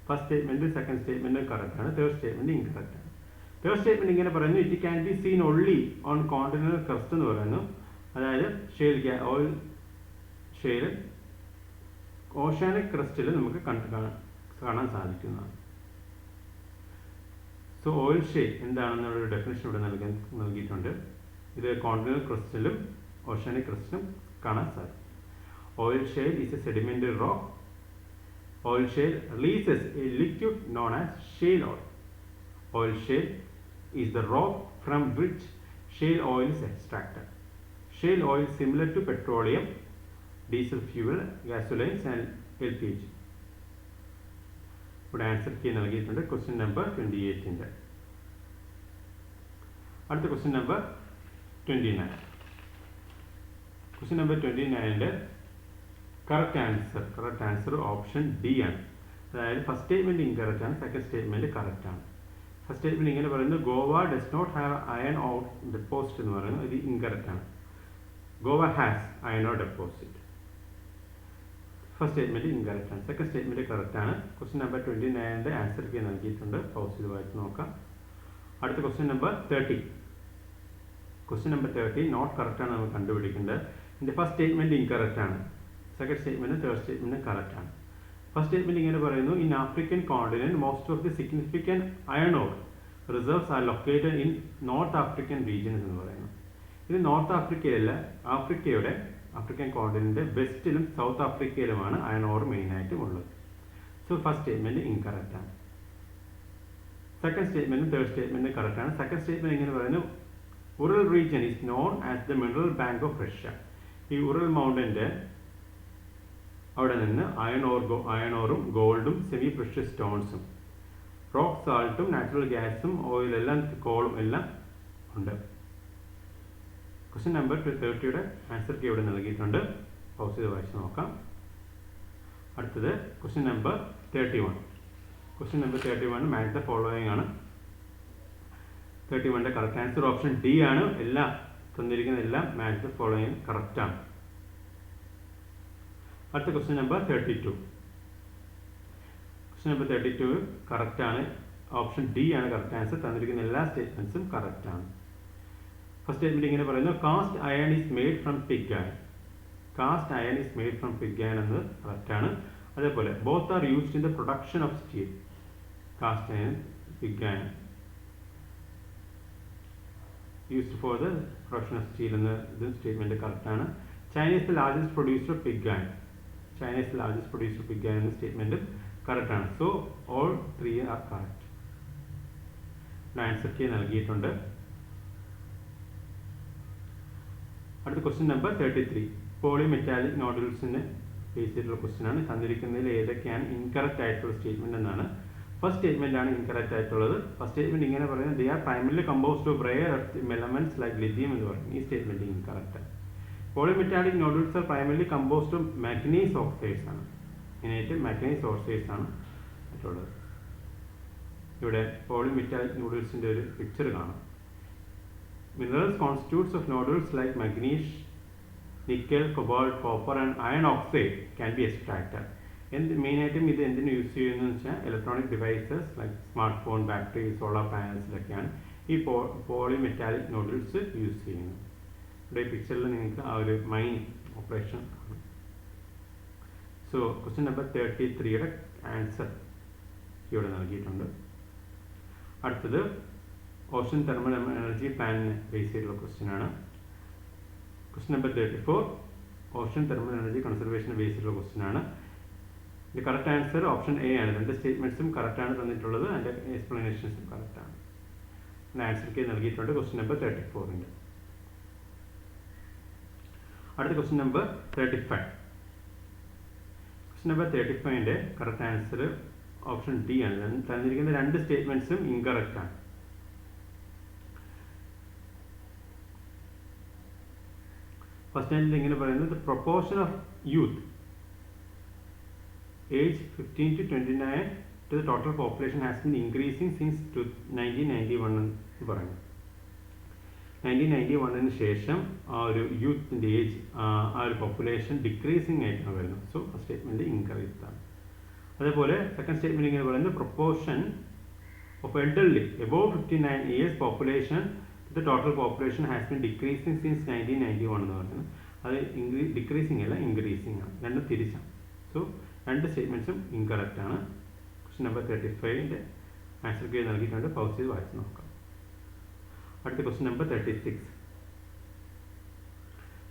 First statement second statement correct ആണ്, തേർഡ് സ്റ്റേറ്റ്മെന്റ് ഇൻകറക്റ്റ് ആണ്. തേർഡ് സ്റ്റേറ്റ്മെന്റ് ഇങ്ങനെ പറയുന്നു, it can be seen only on continental crest എന്ന് പറയുന്നു. അതായത് ഓയിൽ ഷെയിൽ ഓഷ്യാനിക് ക്രസ്റ്റിൽ നമുക്ക് കാണാൻ സാധിക്കുന്നതാണ്. സോ ഓയിൽ ഷെയിൽ എന്താണെന്നുള്ള ഡെഫിനേഷൻ ഇവിടെ നൽകിയിട്ടുണ്ട്. ഇത് കോണ്ടിനൽ ക്രസ്റ്റിലും ഓഷ്യാനിക് ക്രസ്റ്റിലും കാണാൻ സാധിക്കും. Oil shale is a sedimentary rock. Oil shale releases a liquid known as shale oil. Oil shale is the rock from which shale oil is extracted. Shale oil is similar to petroleum, diesel fuel, gasolines and LPG. ഇവിടെ answer key നൽകിയിട്ടുണ്ട് question number 28. അടുത്ത question number 29. Question number 29 correct answer option D ആണ്. അതായത് first statement incorrect ആണ്, second statement correct ആണ്. First statement ഇങ്ങനെ പറയുന്നത്, Goa does not have iron ore deposit എന്ന് പറയുന്നത് ഇത് ഇൻകറക്റ്റ് ആണ്. Goa has iron ore deposit. First statement incorrect ആണ്. സെക്കൻഡ് സ്റ്റേറ്റ്മെന്റ് കറക്റ്റ് ആണ്. ക്വസ്റ്റ്യൻ നമ്പർ 29 ആൻസർ കീ നൽകിയിട്ടുണ്ട്, പൗസ് ചെയ്ത് വായിച്ച് നോക്കാം. അടുത്ത question number 30. Question number 30 not correct ആണ് നമ്മൾ കണ്ടുപിടിക്കേണ്ടത്. ഇതിന്റെ ഫസ്റ്റ് സ്റ്റേറ്റ്മെന്റ് ഇൻകറക്റ്റ് ആണ്, second statement third statement correct ആണ്. ഫസ്റ്റ് സ്റ്റേറ്റ്മെന്റ് ഇങ്ങനെ പറയുന്നു, in African continent most of the significant iron ore reserves are located in north African regions എന്ന് പറയുന്നു. ഇത് നോർത്ത് ആഫ്രിക്കയിലല്ല, ആഫ്രിക്കൻ കോണ്ടിനെന്റ് വെസ്റ്റിലും സൗത്ത് ആഫ്രിക്കയിലുമാണ് അയൺ ഓർ മെയിനായിട്ടും ഉള്ളത്. സോ ഫസ്റ്റ് സ്റ്റേറ്റ്മെന്റ് ഇൻകറക്റ്റ് ആണ്. സെക്കൻഡ് സ്റ്റേറ്റ്മെന്റും തേർഡ് സ്റ്റേറ്റ്മെന്റും കറക്റ്റ് ആണ്. സെക്കൻഡ് സ്റ്റേറ്റ്മെന്റ് ഇങ്ങനെ പറയുന്നു, Ural region is known as the mineral bank of Russia. ഈ ഉറൽ മൗണ്ടന്റെ അവിടെ നിന്ന് അയണോറും ഗോൾഡും സെമി പ്രഷ്യസ് സ്റ്റോൺസും റോക്ക് സാൾട്ടും നാച്ചുറൽ ഗ്യാസും ഓയിലെല്ലാം കോളും എല്ലാം ഉണ്ട്. ക്വസ്റ്റ്യൻ നമ്പർ 30 ആൻസർ കീ ഇവിടെ നൽകിയിട്ടുണ്ട്, പൗസ് ചെയ്ത് വായിച്ച് നോക്കാം. അടുത്തത് question number 31. Question number 31 match the following ആണ്. 31 കറക്റ്റ് ആൻസർ ഓപ്ഷൻ ഡി ആണ്. എല്ലാം തന്നിരിക്കുന്ന എല്ലാം മാച്ച് ദ ഫോളോയിങ് കറക്റ്റ് ആണ്. അടുത്ത question number 32. Question number 32 correct ആണ്, ഓപ്ഷൻ ഡി ആണ് കറക്റ്റ് ആൻസർ. തന്നിരിക്കുന്ന എല്ലാ സ്റ്റേറ്റ്മെന്റ്സും കറക്റ്റ് ആണ്. ഫസ്റ്റ് സ്റ്റേറ്റ്മെന്റ് ഇങ്ങനെ പറയുന്നു, cast iron is made from pig iron. Cast iron is made from pig iron എന്നത് കറക്റ്റ് ആണ്. അതേപോലെ both are used in the production of steel. Cast iron, pig iron used for the production of steel എന്ന ഇതും statement കറക്റ്റാണ്. China is the largest producer of pig iron. China is the largest producer of pig iron എന്ന സ്റ്റേറ്റ്മെൻറ്റും കറക്റ്റാണ്. So all 3 are correct. Answer key നൽകിയിട്ടുണ്ട്. അടുത്ത question number 33. Polymetallic നോഡുൽസിന് base ചെയ്തിട്ടുള്ള ക്വസ്റ്റ്യൻ ആണ്. തന്നിരിക്കുന്നതിൽ ഏതൊക്കെയാണ് ഇൻകറക്റ്റ് ആയിട്ടുള്ള സ്റ്റേറ്റ്മെന്റ് എന്നാണ്. ഫസ്റ്റ് സ്റ്റേറ്റ്മെന്റ് ആണ് ഇൻകറക്റ്റ് ആയിട്ടുള്ളത്. ഫസ്റ്റ് സ്റ്റേറ്റ്മെന്റ് ഇങ്ങനെ പറയുന്നത് they are primarily composed of rare earth elements like lithium എന്ന് പറയും. ഈ statement incorrect. Polymetallic nodules are primarily composed of manganese oxides ആണ്. ഇതിനായിട്ട് മാഗ്നീസ് ഓക്സൈഡ്സ് ആണ് ആയിട്ടുള്ളത്. ഇവിടെ പോളിമെറ്റാലിക് നോഡുൽസിന്റെ ഒരു പിക്ചർ കാണാം. Minerals constitutes of nodules like manganese, nickel, cobalt, copper and iron oxide can be extracted. And main item ഇത് എന്തിനു use ചെയ്യുന്നു വെച്ചാൽ electronic devices like smartphone, battery, solar പാനൽസിലൊക്കെയാണ് ഈ പോളിമെറ്റാലിക് നോഡുൽസ് യൂസ് ചെയ്യുന്നത്. ഇവിടെ പിക്ചറിൽ നിങ്ങൾക്ക് ആ ഒരു മൈൻ ഓപ്പറേഷൻ കാണാം. സോ ക്വസ്റ്റ്യൻ നമ്പർ 33യുടെ ആൻസർ ഇവിടെ നൽകിയിട്ടുണ്ട്. അടുത്തത് ഓഷൻ തെർമൽ എനർജി പ്ലാനിനെ ബേസ് ചെയ്തിട്ടുള്ള ക്വസ്റ്റ്യൻ ആണ്. Question number 34 ocean thermal energy കൺസർവേഷനെ ബേസ് ചെയ്തിട്ടുള്ള ക്വസ്റ്റ്യൻ ആണ്. ഇത് കറക്റ്റ് ആൻസർ ഓപ്ഷൻ എ ആണ്. രണ്ട് സ്റ്റേറ്റ്മെന്റ്സും കറക്റ്റ് ആണ് തന്നിട്ടുള്ളത്. അതിൻ്റെ എക്സ്പ്ലനേഷൻസും കറക്റ്റ് ആണ്. ആൻസർ കീ നൽകിയിട്ടുണ്ട് ക്വസ്റ്റ്യൻ നമ്പർ 34ൻ്റെ. അടുത്ത ക്വസ്റ്റ്യൻ നമ്പർ 35. ക്വസ്റ്റ്യൻ നമ്പർ 35ൻ്റെ കറക്റ്റ് ആൻസർ ഓപ്ഷൻ ഡി ആണ്. തന്നിരിക്കുന്ന രണ്ട് സ്റ്റേറ്റ്മെന്റ്സും ഇൻകറക്റ്റ് ആണ്. ഫസ്റ്റ് ലൈനിൽ ഇങ്ങനെ പറയുന്നത് proportion of youth age 15 to 29 to the total population has been increasing since 1991 എന്ന് പറയുന്നു. 1991 ശേഷം ആ ഒരു യൂത്തിൻ്റെ ഏജ് ആ ഒരു പോപ്പുലേഷൻ ഡിക്രീസിങ് ആയിട്ടാണ് വരുന്നത്. സോ ആ സ്റ്റേറ്റ്മെൻറ്റ് ഇൻകറക്റ്റ് ആണ്. അതേപോലെ സെക്കൻഡ് സ്റ്റേറ്റ്മെൻറ്റ് ഇങ്ങനെ പറയുന്നത് proportion of elderly above 59 years population the total population has been decreasing since 1991 എന്ന് പറയുന്നത്. അത് ഡിക്രീസിങ് അല്ല, ഇൻക്രീസിങ് ആണ്. രണ്ടും തിരിച്ചാണ്. സോ രണ്ട് സ്റ്റേറ്റ്മെൻറ്റ്സും ഇൻകറക്റ്റ് ആണ്. ക്വസ്റ്റ്യൻ നമ്പർ 35ൻ്റെ ആൻസർ കീ നൽകിയിട്ടുണ്ട്. പൗസ് ചെയ്ത് വായിച്ച് നോക്കാം. അടുത്ത ക്വസ്റ്റ്യൻ നമ്പർ 36.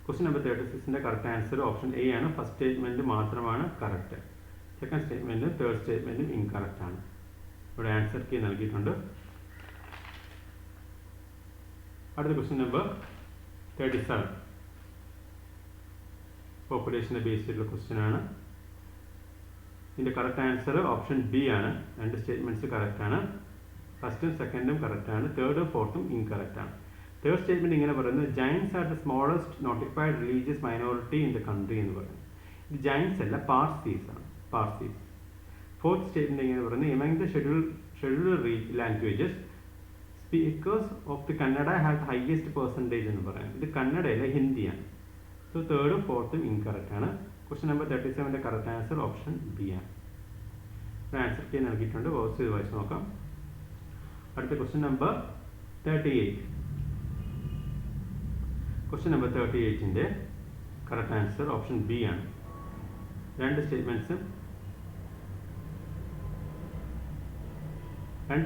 ക്വസ്റ്റ്യൻ നമ്പർ 36ൻ്റെ കറക്റ്റ് ആൻസർ ഓപ്ഷൻ എ ആണ്. ഫസ്റ്റ് സ്റ്റേറ്റ്മെൻറ്റ് മാത്രമാണ് കറക്റ്റ്. സെക്കൻഡ് സ്റ്റേറ്റ്മെൻറ്റും തേർഡ് സ്റ്റേറ്റ്മെൻറ്റും ഇൻകറക്റ്റ് ആണ്. ഇവിടെ ആൻസർ കീ നൽകിയിട്ടുണ്ട്. അടുത്ത ക്വസ്റ്റ്യൻ നമ്പർ 37 പോപ്പുലേഷനെ ബേസ് ചെയ്തിട്ടുള്ള ക്വസ്റ്റ്യൻ ആണ്. ഇതിൻ്റെ കറക്റ്റ് ആൻസർ ഓപ്ഷൻ ബി ആണ്. രണ്ട് സ്റ്റേറ്റ്മെൻറ്റ്സ് കറക്റ്റ് ആണ്. ഫസ്റ്റും സെക്കൻഡും കറക്റ്റ് ആണ്. തേർഡും ഫോർത്തും ഇൻകറക്റ്റ് ആണ്. തേർഡ് സ്റ്റേറ്റ്മെൻറ്റ് ഇങ്ങനെ പറയുന്നത് ജൈൻസ് are the smallest notified religious minority in the country എന്ന് പറയുന്നത്. ഇത് ജൈൻസ് അല്ല, പാർസീസ് ആണ്. പാർസീസ്. ഫോർത്ത് സ്റ്റേറ്റ്മെൻറ്റ് ഇങ്ങനെ പറയുന്നത് among the scheduled languages speakers of the Kannada have the highest percentage എന്ന് പറയുന്നത്. ഇത് കന്നഡയല്ല, ഹിന്ദിയാണ്. സോ തേർഡും ഫോർത്തും ഇൻകറക്റ്റ് ആണ്. ക്വസ്റ്റ്യൻ നമ്പർ 37ൻ്റെ കറക്റ്റ് ആൻസർ ഓപ്ഷൻ ബി ആണ്. ആൻസർ കീ നൽകിയിട്ടുണ്ട്. വോയിസ് ചെയ്ത് വായിച്ച് നോക്കാം. അടുത്ത ക്വസ്റ്റ്യൻ നമ്പർ 38. ക്വസ്റ്റ്യൻ നമ്പർ 38ൻ്റെ കറക്റ്റ് ആൻസർ ഓപ്ഷൻ ബി ആണ്. രണ്ട്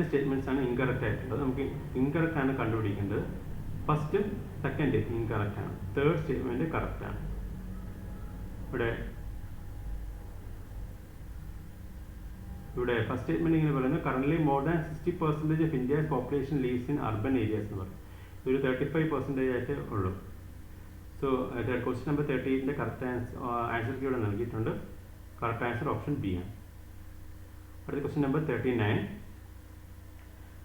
സ്റ്റേറ്റ്മെൻറ്റ്സ് ആണ് ഇൻകറക്റ്റ് ആയിട്ടുള്ളത്. നമുക്ക് ഇൻകറക്റ്റ് ആണ് കണ്ടുപിടിക്കേണ്ടത്. ഫസ്റ്റ് സെക്കൻഡ് ഇൻകറക്റ്റ് ആണ്. തേർഡ് സ്റ്റേറ്റ്മെൻറ്റ് കറക്റ്റ് ആണ്. ഇവിടെ ഫസ്റ്റ് സ്റ്റേറ്റ്മെൻറ്റ് ഇങ്ങനെ പറയുന്നത് currently more than 60% of India's population lives in urban areas എന്ന് പറയും. ഇതൊരു 35% ആയിട്ടേ ഉള്ളൂ. സോ ക്വസ്റ്റ്യൻ നമ്പർ 38ൻ്റെ കറക്റ്റ് ആൻസർ ഇവിടെ നൽകിയിട്ടുണ്ട്. കറക്റ്റ് ആൻസർ ഓപ്ഷൻ ബി ആണ്. അടുത്ത ക്വസ്റ്റ്യൻ നമ്പർ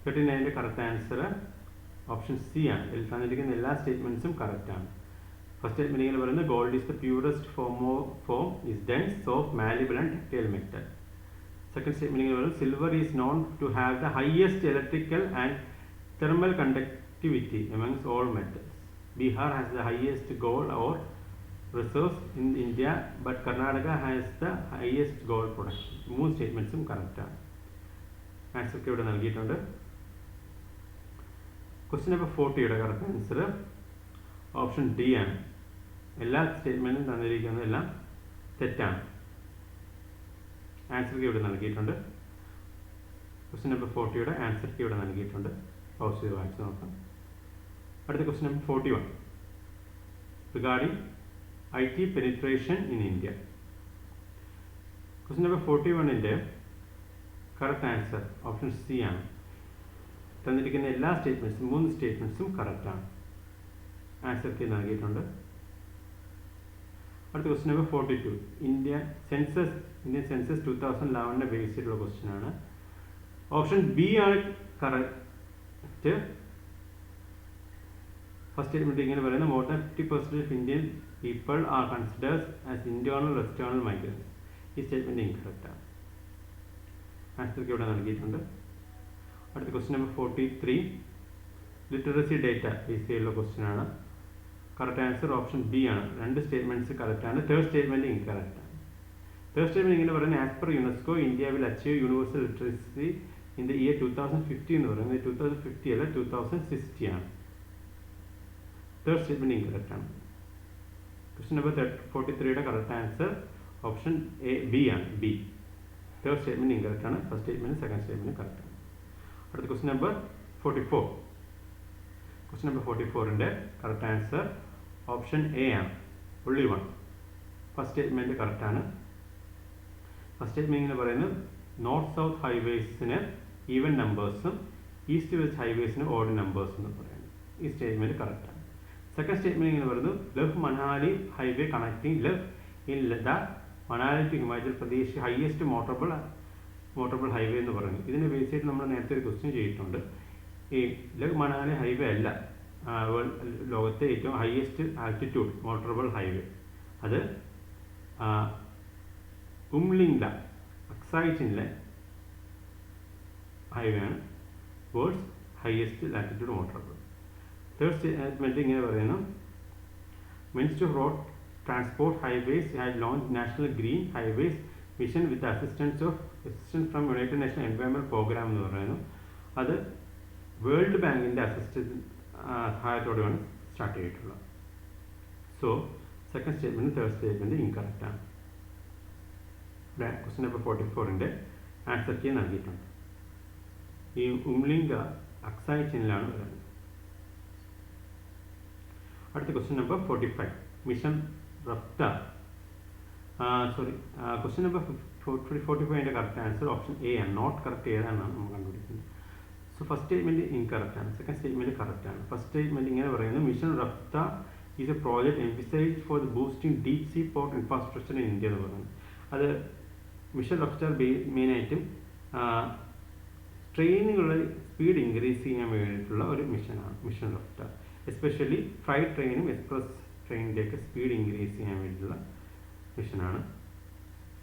39ൻ്റെ കറക്റ്റ് ആൻസർ ഓപ്ഷൻ സി ആണ്. ഇതിൽ തന്നിരിക്കുന്ന എല്ലാ സ്റ്റേറ്റ്മെൻറ്റ്സും കറക്റ്റ് ആണ്. ഫസ്റ്റ് സ്റ്റേറ്റ്മെൻറ്റ് ഇങ്ങനെ പറയുന്നത് gold is the purest form is dense soft malleable and textile metal. Second statement ഇങ്ങനെ പറയുന്നത് silver is known to have the highest electrical and thermal conductivity amongst all metals. Bihar has the highest gold ore reserves in India but Karnataka has the highest gold production. മൂന്ന് സ്റ്റേറ്റ്മെൻറ്റ്സും കറക്റ്റാണ്. Answer ഇവിടെ നൽകിയിട്ടുണ്ട്. Question number 40യുടെ correct answer option D ആണ്. എല്ലാ സ്റ്റേറ്റ്മെൻറ്റും തന്നിരിക്കുന്നതെല്ലാം തെറ്റാണ്. Answer ഇവിടെ നൽകിയിട്ടുണ്ട്. ക്വസ്റ്റ്യൻ നമ്പർ 40യുടെ ആൻസർ ഇവിടെ നൽകിയിട്ടുണ്ട്. പൗസ് ചെയ്ത് വായിച്ച് നോക്കാം. അടുത്ത question number 41 regarding IT penetration in India. Question number 41ൻ്റെ കറക്റ്റ് ആൻസർ ഓപ്ഷൻ സി ആണ്. തന്നിരിക്കുന്ന എല്ലാ സ്റ്റേറ്റ്മെൻറ്റ്സും 3 സ്റ്റേറ്റ്മെൻറ്റ്സും കറക്റ്റാണ്. ആൻസർ കീ നൽകിയിട്ടുണ്ട്. അടുത്ത question number 42 Indian census 2011 base ചെയ്തിട്ടുള്ള ക്വസ്റ്റ്യൻ ആണ്. ഓപ്ഷൻ ബി ആണ് കറക്റ്റ്. ഫസ്റ്റ് സ്റ്റേറ്റ്മെൻറ്റ് ഇങ്ങനെ പറയുന്നത് more than 50% of Indian people are considers as internal external migrants. ഈ സ്റ്റേറ്റ്മെൻറ്റ് ഇൻകറക്റ്റാണ്. ആൻസർ ഇവിടെ നൽകിയിട്ടുണ്ട്. അടുത്ത question number 43 literacy data base ചെയ്തുള്ള ക്വസ്റ്റ്യൻ ആണ്. കറക്റ്റ് ആൻസർ ഓപ്ഷൻ ബി ആണ്. 2 സ്റ്റേറ്റ്മെൻറ്റ്സ് കറക്റ്റാണ്. തേർഡ് സ്റ്റേറ്റ്മെൻറ്റ് ഇൻകറക്റ്റാണ്. തേർഡ് സ്റ്റേറ്റ്മെൻറ്റ് ഇങ്ങനെ പറയുന്നത് as per UNESCO India will achieve universal literacy in the year 2050 എന്ന് പറയുന്നത് 2050 അല്ല 2060 ആണ്. തേർഡ് സ്റ്റേറ്റ്മെൻറ്റ് ഇൻകറക്റ്റാണ്. ക്വസ്റ്റ്യൻ നമ്പർ 43യുടെ കറക്റ്റ് ആൻസർ ഓപ്ഷൻ ബി ആണ്. ബി. തേർഡ് സ്റ്റേറ്റ്മെൻറ്റ് ഇൻകറക്റ്റാണ്. ഫസ്റ്റ് സ്റ്റേറ്റ്മെൻറ്റ് സെക്കൻഡ് സ്റ്റേറ്റ്മെൻറ്റ് കറക്റ്റാണ്. അടുത്ത ക്വസ്റ്റ്യൻ നമ്പർ 44. ക്വസ്റ്റ്യൻ നമ്പർ 44ൻ്റെ കറക്റ്റ് ആൻസർ ഓപ്ഷൻ എ ആണ്. only 1. ഫസ്റ്റ് സ്റ്റേറ്റ്മെൻറ്റ് കറക്റ്റാണ്. ഫസ്റ്റ് സ്റ്റേറ്റ്മെൻറ്റ് ഇങ്ങനെ പറയുന്നത് നോർത്ത് സൗത്ത് ഹൈവേസിന് ഈവൻ നമ്പേഴ്സും ഈസ്റ്റ് വെസ്റ്റ് ഹൈവേസിന് ഓഡ് നമ്പേഴ്സും എന്ന് പറയുന്നത്. ഈ സ്റ്റേറ്റ്മെൻറ്റ് കറക്റ്റാണ്. സെക്കൻഡ് സ്റ്റേറ്റ്മെൻറ്റ് ഇങ്ങനെ പറയുന്നത് Leh Manali highway connecting Leh in Ladakh Manali to Himachal Pradesh highest motorable highway എന്ന് പറയുന്നത്. ഇതിനെ ബേസ് ചെയ്ത് നമ്മൾ നേരത്തെ ഒരു ക്വസ്റ്റ്യൻ ചെയ്തിട്ടുണ്ട്. ഈ ലവ് മണാലി ഹൈവേ അല്ല ലോകത്തെ ഏറ്റവും ഹയസ്റ്റ് ആൾട്ടിറ്റ്യൂഡ് മോട്ടറബിൾ ഹൈവേ. അത് ഉംലിംഗ്ല അക്സായ് ചിൻലെ ഹൈവേ ആണ് world's highest latitude motorable. Third statement ഇങ്ങനെ പറയുന്നു minister of road transport highways had launch national green highways mission with assistance from united nation environment programme എന്ന് പറയുന്നു. അത് വേൾഡ് ബാങ്കിൻ്റെ സഹായത്തോടെയാണ് സ്റ്റാർട്ട് ചെയ്തിട്ടുള്ളത്. So second statement third statement ഇൻകറക്റ്റാണ്. ഇവിടെ ക്വസ്റ്റ്യൻ നമ്പർ 44ൻ്റെ ആൻസർ കീ നൽകിയിട്ടുണ്ട്. ഈ ഉംലിംഗ അക്സായ് ചിനിലാണ് വരുന്നത്. അടുത്ത question number 45 mission Raftaar. Question number 45ൻ്റെ correct answer option A ആണ്. നോട്ട് കറക്റ്റ് ഏതാണെന്നാണ് നമ്മൾ കണ്ടുപിടിക്കുന്നത്. സോ ഫസ്റ്റ് സ്റ്റേറ്റ്മെൻറ്റ് ഇൻകറക്റ്റാണ്. സെക്കൻഡ് സ്റ്റേറ്റ്മെൻറ്റ് കറക്റ്റാണ്. ഫസ്റ്റ് സ്റ്റേറ്റ്മെൻറ്റ് ഇങ്ങനെ പറയുന്നത് mission Raftaar is a project emphasized for the boosting deep sea port infrastructure in India എന്ന് പറയുന്നത്. അത് മിഷൻ റഫ്താർ മെയിനായിട്ടും ട്രെയിനുകളുടെ സ്പീഡ് ഇൻക്രീസ് ചെയ്യാൻ വേണ്ടിയിട്ടുള്ള ഒരു മിഷനാണ് മിഷൻ റഫ്താർ. എസ്പെഷ്യലി ഫ്രൈറ്റ് ട്രെയിനും എക്സ്പ്രസ് ട്രെയിനിൻ്റെയൊക്കെ സ്പീഡ് ഇൻക്രീസ് ചെയ്യാൻ വേണ്ടിയിട്ടുള്ള മിഷനാണ്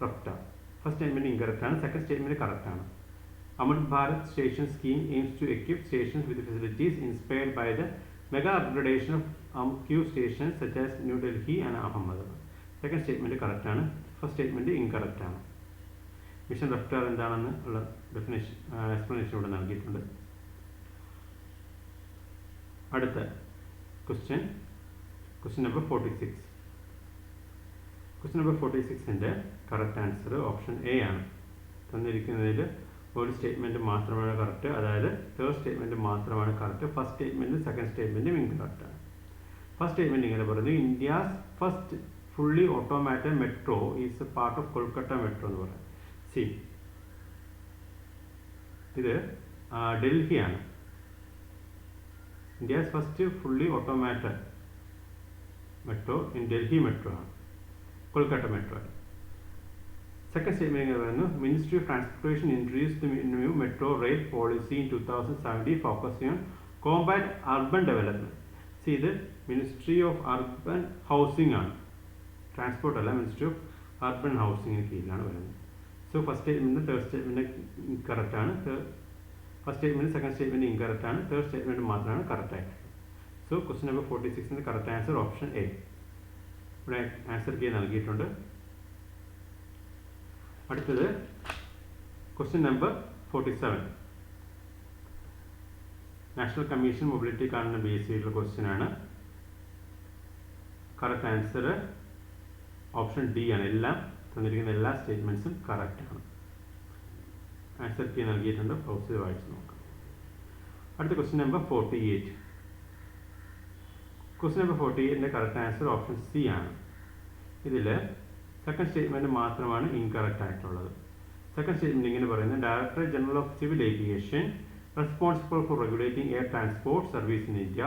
റഫ്താർ. ഫസ്റ്റ് സ്റ്റേറ്റ്മെൻറ്റ് ഇൻകറക്റ്റാണ്. സെക്കൻഡ് സ്റ്റേറ്റ്മെൻറ്റ് കറക്റ്റാണ്. Amrit Bharat station scheme aims to equip stations with facilities inspired by the mega upgradation of AMQ stations such as New Delhi and Ahmedabad. Second statement കറക്റ്റാണ്. First statement ഇൻകറക്റ്റാണ്. Mission Raftaar എന്താണെന്ന് ഉള്ള explanation ഇവിടെ നൽകിയിട്ടുണ്ട്. അടുത്ത question number 46. Question number 46ൻ്റെ correct answer option A ആണ്. തന്നിരിക്കുന്നതിൽ ഒരു സ്റ്റേറ്റ്മെൻറ്റ് മാത്രമാണ് കറക്റ്റ്, അതായത് തേർഡ് സ്റ്റേറ്റ്മെൻറ്റ് മാത്രമാണ് കറക്റ്റ്. ഫസ്റ്റ് സ്റ്റേറ്റ്മെൻറ്റും സെക്കൻഡ് സ്റ്റേറ്റ്മെൻറ്റും ഇൻകറക്റ്റാണ്. ഫസ്റ്റ് സ്റ്റേറ്റ്മെൻറ്റ് ഇങ്ങനെ പറയുന്നത് India's first fully automated metro is a part of Kolkata metro എന്ന് പറയുന്നത്. സി ഇത് ഡൽഹിയാണ്. India's first fully automated metro in Delhi metro ആണ്, കൊൽക്കത്ത മെട്രോ. സെക്കൻഡ് സ്റ്റേറ്റ്മെൻറ്റ് പറയുന്നു ministry of transportation introduced new metro rail policy in 2017 focusing on compact urban development. See ഇത് ministry of urban housing ആണ്, transport അല്ല, ministry of urban ഹൗസിംഗിന് കീഴിലാണ് വരുന്നത്. So first statement third statement കറക്റ്റാണ്. First statement second statement ഇൻകറക്റ്റാണ്. Third statement മാത്രമാണ് കറക്റ്റായിട്ടുള്ളത്. സോ ക്വസ്റ്റ്യൻ നമ്പർ 46ൻ്റെ കറക്റ്റ് ആൻസർ ഓപ്ഷൻ എ. ഇവിടെ ആൻസർ കീ നൽകിയിട്ടുണ്ട്. അടുത്തത് question number 47 national commission mobility കാർഡിനെ ബേസ് ചെയ്തിട്ടുള്ള ക്വസ്റ്റ്യൻ ആണ്. കറക്റ്റ് ആൻസർ ഓപ്ഷൻ ഡി ആണ്. എല്ലാം തന്നിരിക്കുന്ന എല്ലാ സ്റ്റേറ്റ്മെൻറ്റ്സും കറക്റ്റാണ്. ആൻസർ കീ നൽകിയിട്ടുണ്ട്. പ്രൊസീജർ വായിച്ച് നോക്കാം. അടുത്ത question number 48 question number 48 correct answer option C ആണ്. ഇതിൽ സെക്കൻഡ് സ്റ്റേറ്റ്മെൻറ്റ് മാത്രമാണ് ഇൻകറക്റ്റ് ആയിട്ടുള്ളത്. സെക്കൻഡ് സ്റ്റേറ്റ്മെൻറ്റ് ഇങ്ങനെ പറയുന്നത് director general of civil aviation responsible for regulating air transport service in India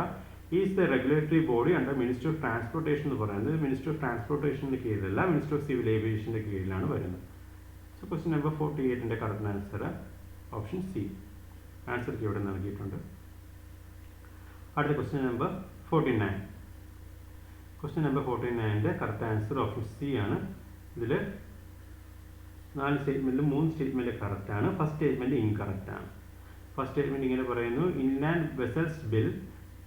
is the regulatory body under minister of transportation എന്ന് പറയുന്നത് minister of ട്രാൻസ്പോർട്ടേഷൻ്റെ കീഴിലല്ല, മിനിസ്റ്റർ ഓഫ് സിവിൽ ഏവിയേഷൻ്റെ കീഴിലാണ് വരുന്നത്. So question number 48 correct answer option C. Answer ഇവിടെ നൽകിയിട്ടുണ്ട്. അടുത്ത question number 49. Question number 49 correct answer option C ആണ്. ഇതിൽ 4 സ്റ്റേറ്റ്മെൻറ്റിലും 3 സ്റ്റേറ്റ്മെൻറ്റ് കറക്റ്റ് ആണ്. ഫസ്റ്റ് സ്റ്റേറ്റ്മെൻറ്റ് ഇൻകറക്റ്റ് ആണ്. ഫസ്റ്റ് സ്റ്റേറ്റ്മെൻറ്റ് ഇങ്ങനെ പറയുന്നു inland vessels bill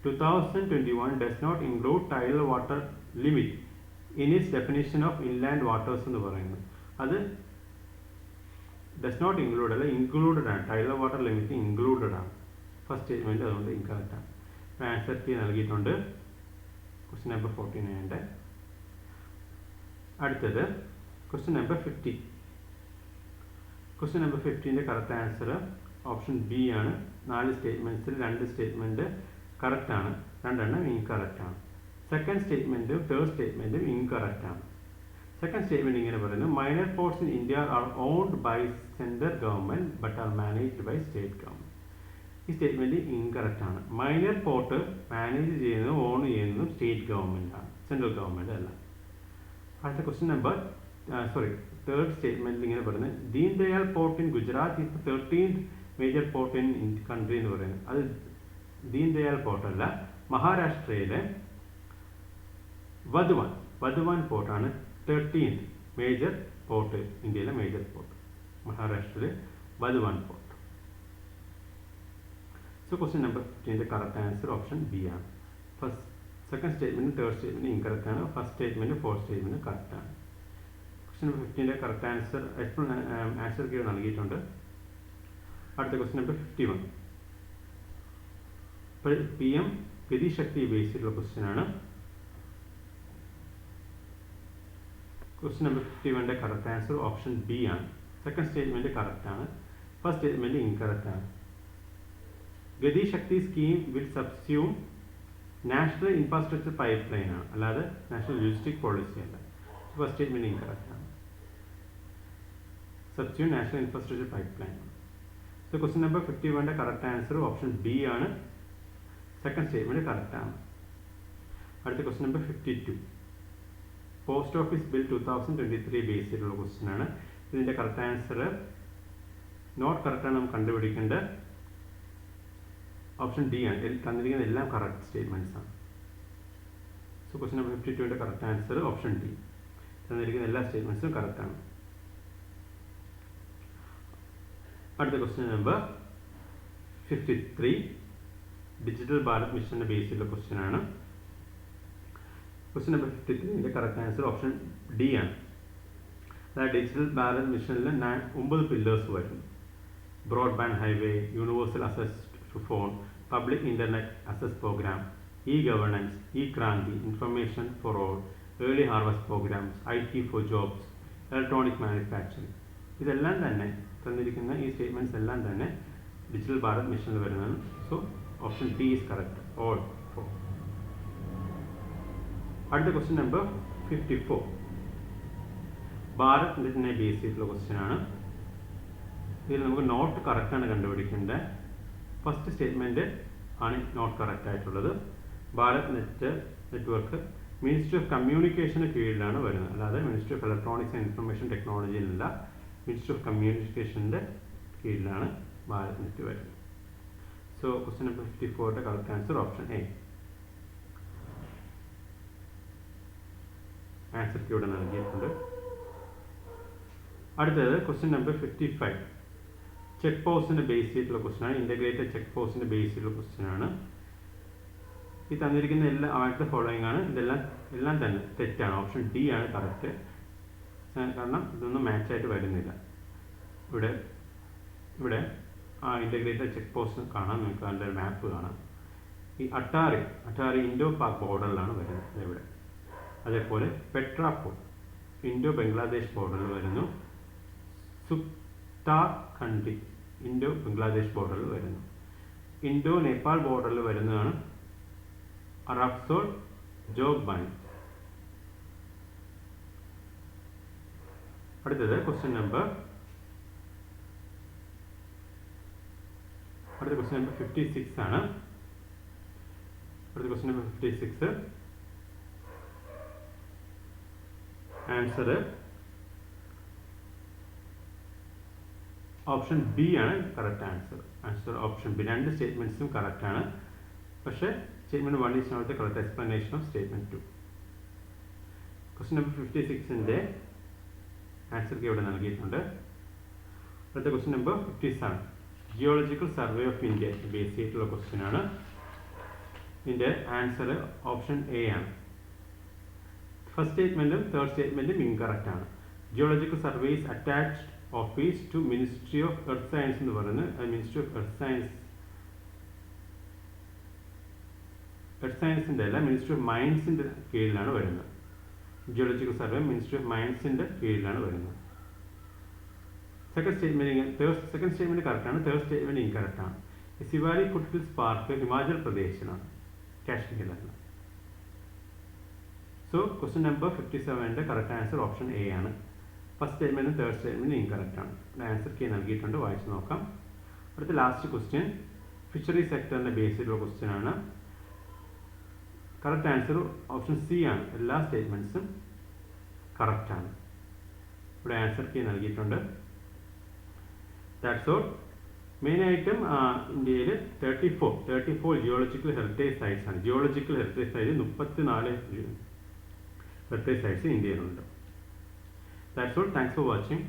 2021 does not include tidal water limit in its definition of inland waters എന്ന് പറയുന്നു. അത് ഡസ് നോട്ട് ഇൻക്ലൂഡ് അല്ല, ഇൻക്ലൂഡഡ് ആണ്. ടൈഡൽ വാട്ടർ ലിമിറ്റ് ഇൻക്ലൂഡഡ് ആണ്. ഫസ്റ്റ് സ്റ്റേറ്റ്മെൻറ്റ് അതുകൊണ്ട് ഇൻകറക്റ്റ് ആണ്. ആൻസർ കീ നൽകിയിട്ടുണ്ട് ക്വസ്റ്റ്യൻ നമ്പർ 49. അടുത്തത് question number 50. Question number 50 correct answer option B ആണ്. 4 സ്റ്റേറ്റ്മെൻറ്റ്സിൽ 2 സ്റ്റേറ്റ്മെൻറ്റ് കറക്റ്റ് ആണ്, 2 ഇൻകറക്റ്റ് ആണ്. സെക്കൻഡ് സ്റ്റേറ്റ്മെൻറ്റും തേർഡ് സ്റ്റേറ്റ്മെൻറ്റും ഇൻകറക്റ്റ് ആണ്. സെക്കൻഡ് സ്റ്റേറ്റ്മെൻറ്റ് ഇങ്ങനെ പറയുന്നു minor ports in India are owned by central government but are managed by state government. ഈ statement incorrect ആണ്. മൈനർ പോർട്ട് മാനേജ് ചെയ്യുന്നതും ഓൺ ചെയ്യുന്നതും സ്റ്റേറ്റ് ഗവൺമെൻറ് ആണ്, സെൻട്രൽ ഗവൺമെൻറ് അല്ല. അടുത്ത ക്വസ്റ്റ്യൻ നമ്പർ തേർഡ് സ്റ്റേറ്റ്മെൻറ്റിൽ ഇങ്ങനെ പറയുന്നത് Deen Dayal port in Gujarat is 13th major port in country എന്ന് പറയുന്നത്. അത് ദീൻ ദയാൽ പോർട്ട് അല്ല, മഹാരാഷ്ട്രയിലെ വധുവാൻ പോർട്ടാണ് 13th മേജർ പോർട്ട്, ഇന്ത്യയിലെ മേജർ പോർട്ട് മഹാരാഷ്ട്രയിലെ Vadhavan port. So question number 15 correct answer option B ആണ്. Second statement third statement incorrect ആണ്. First statement fourth statement correct ആണ്. Question number 15 correct answer answer key നൽകിയിട്ടുണ്ട്. അടുത്ത question number 51. PM Gatishakti base ചെയ്തിട്ടുള്ള question ആണ്. Question number 51 correct answer option B ആണ്. Second statement correct ആണ്. First statement incorrect ആണ്. Gatishakti scheme will subsume national infrastructure pipe line ആണ്, അല്ലാതെ നാഷണൽ ലോജിസ്റ്റിക് പോളിസി അല്ല. ഫസ്റ്റ് സ്റ്റേറ്റ്മെൻറ്റ് ഇൻകറക്റ്റ് ആണ്. Subsume national infrastructure pipe line ആണ്. So question number 51 correct answer option B ആണ്. Second statement correct ആണ്. അടുത്ത question number 52. Post office bill 2023 base ചെയ്തിട്ടുള്ള question ആണ്. ഇതിൻ്റെ കറക്റ്റ് ആൻസർ നോട്ട് കറക്റ്റാണ് നമുക്ക് കണ്ടുപിടിക്കേണ്ടത്. ഓപ്ഷൻ ഡി ആണ്. തന്നിരിക്കുന്ന എല്ലാം കറക്റ്റ് സ്റ്റേറ്റ്മെൻറ്റ്സ് ആണ്. So question number 52 correct answer option D. തന്നിരിക്കുന്ന എല്ലാ സ്റ്റേറ്റ്മെൻറ്റ്സും കറക്റ്റ് ആണ്. അടുത്ത ക്വസ്റ്റ്യൻ നമ്പർ 53 ഡിജിറ്റൽ ഭാരത് മിഷൻ്റെ ബേസ് ചെയ്തിട്ടുള്ള ക്വസ്റ്റ്യൻ ആണ്. Question number 53 correct answer option D ആണ്. അതായത് ഡിജിറ്റൽ ഭാരത് മിഷനിൽ 9 പില്ലേഴ്സ് വരുന്നു. Broadband highway, universal access to phone, public internet access programme, e-governance, e-Kranti, information for all, early harvest programmes, IT for jobs, electronic manufacturing. ഇതെല്ലാം തന്നെ തന്നിരിക്കുന്ന ഈ statements എല്ലാം തന്നെ ഡിജിറ്റൽ ഭാരത് മിഷനിൽ വരുന്നതാണ്. So option D is correct, all 4. അടുത്ത ക്വസ്റ്റ്യൻ നമ്പർ 54 ഭാരത് നെറ്റിനെ ബേസ് ചെയ്തിട്ടുള്ള ക്വസ്റ്റ്യൻ ആണ്. ഇതിൽ നമുക്ക് നോട്ട് കറക്റ്റാണ് കണ്ടുപിടിക്കേണ്ടത്. ഫസ്റ്റ് സ്റ്റേറ്റ്മെൻറ്റ് ആണ് നോട്ട് കറക്റ്റ് ആയിട്ടുള്ളത്. ഭാരത് നെറ്റ്വർക്ക് മിനിസ്ട്രി ഓഫ് കമ്മ്യൂണിക്കേഷന് കീഴിലാണ് വരുന്നത്, അല്ലാതെ ministry of electronics and information ടെക്നോളജിയിലല്ല, മിനിസ്ട്രി ഓഫ് കമ്മ്യൂണിക്കേഷൻ്റെ കീഴിലാണ് ഭാരത് നെറ്റ് വരുന്നത്. So question number 54 correct answer option A. Answer ഇവിടെ നൽകിയിട്ടുണ്ട്. അടുത്തത് ക്വസ്റ്റ്യൻ നമ്പർ 55 ചെക്ക് പോസ്റ്റിൻ്റെ ബേസ് ചെയ്തിട്ടുള്ള ക്വസ്റ്റ്യൻ ആണ്. ഇൻ്റഗ്രേറ്റഡ് ചെക്ക് പോസ്റ്റിൻ്റെ ബേസ് ചെയ്തിട്ടുള്ള ക്വസ്റ്റ്യൻ ആണ്. ഈ തന്നിരിക്കുന്ന എല്ലാ ആദ്യത്തെ ഫോളോയിങ് ആണ്. എല്ലാം തന്നെ തെറ്റാണ്. ഓപ്ഷൻ ഡി ആണ് കറക്റ്റ്. കാരണം ഇതൊന്നും മാച്ചായിട്ട് വരുന്നില്ല. ഇവിടെ ആ ഇൻ്റഗ്രേറ്റഡ് ചെക്ക് പോസ്റ്റ് കാണാം. നമുക്ക് അതിൻ്റെ ഒരു മാപ്പ് കാണാം. ഈ അട്ടാറി ഇൻഡോ പാക് ബോർഡറിലാണ് വരുന്നത് ഇവിടെ. അതേപോലെ പെട്രാപൂർ ഇൻഡോ ബംഗ്ലാദേശ് ബോർഡറിൽ വരുന്നു. സുക്താർ ഖണ്ഡി ഇൻഡോ ബംഗ്ലാദേശ് ബോർഡറിൽ വരുന്നു. ഇൻഡോ നേപ്പാൾ ബോർഡറിൽ വരുന്നതാണ് അറാബ്സോൾ ജോഗ്ബാനി. അടുത്തത് ക്വസ്റ്റ്യൻ നമ്പർ 56 ആണ്. അടുത്ത question number 56. Answer option B ആണ് കറക്റ്റ് ആൻസർ ഓപ്ഷൻ ബി. രണ്ട് സ്റ്റേറ്റ്മെന്റ്സും കറക്റ്റ് ആണ്. പക്ഷേ statement 1 is not the correct explanation of statement 2. Question number 56ന്റെ ആൻസർ ഇവിടെ നൽകിയിട്ടുണ്ട്. അടുത്ത question number 57. Geological survey of India base ചെയ്തിട്ടുള്ള ക്വസ്റ്റ്യൻ ആണ്. ഇതിന്റെ ആൻസർ ഓപ്ഷൻ എ ആണ്. ഫസ്റ്റ് സ്റ്റേറ്റ്മെന്റും തേർഡ് സ്റ്റേറ്റ്മെന്റും ഇൻകറക്റ്റ് ആണ്. Geological survey is attached office to ministry of earth science എന്ന് പറയുന്നത് മിനിസ്ട്രി ഓഫ് എർത്ത് സയൻസിന്റെ അല്ല, മിനിസ്ട്രി ഓഫ് മൈൻസിന്റെ കീഴിലാണ് വരുന്നത്. ജിയോളജിക്കൽ സർവേ മിനിസ്ട്രി ഓഫ് മൈൻസിന്റെ കീഴിലാണ് വരുന്നത്. സെക്കൻഡ് സ്റ്റേറ്റ്മെന്റ് കറക്റ്റ് ആണ്. തേർഡ് സ്റ്റേറ്റ്മെന്റ് ഇൻകറക്റ്റ് ആണ്. സിവാലി ഫുട്ഹിൽസ് പാർക്ക് ഹിമാചൽ പ്രദേശിലാണ്, കാശ്മീരിലല്ല. സോ ക്വസ്റ്റ്യൻ നമ്പർ 57ന്റെ കറക്റ്റ് ആൻസർ ഓപ്ഷൻ എ ആണ്. ഫസ്റ്റ് സ്റ്റേറ്റ്മെന്റും തേർഡ് സ്റ്റേറ്റ്മെന്റും ഇൻകറക്റ്റ് ആണ്. ആൻസർ കീ നൽകിയിട്ടുണ്ട്, വായിച്ചു നോക്കാം. അടുത്ത ലാസ്റ്റ് ക്വസ്റ്റ്യൻ ഫിഷറി സെക്ടറിന്റെ ബേസ് ചെയ്തിട്ടുള്ള ക്വസ്റ്റ്യൻ ആണ്. കറക്റ്റ് ആൻസർ ഓപ്ഷൻ സി ആണ്. എല്ലാ സ്റ്റേറ്റ്മെന്റ്സും കറക്റ്റ് ആണ്. ഇവിടെ ആൻസർ കീ നൽകിയിട്ടുണ്ട്. That's all. മെയിൻ ആയിട്ടും ഇന്ത്യയിൽ 34 ജിയോളജിക്കൽ ഹെറിറ്റേജ് സൈറ്റ്സ് ആണ്. Geological heritage site 34 heritage sites ഇന്ത്യയിലുണ്ട്. That's all. Thanks for watching.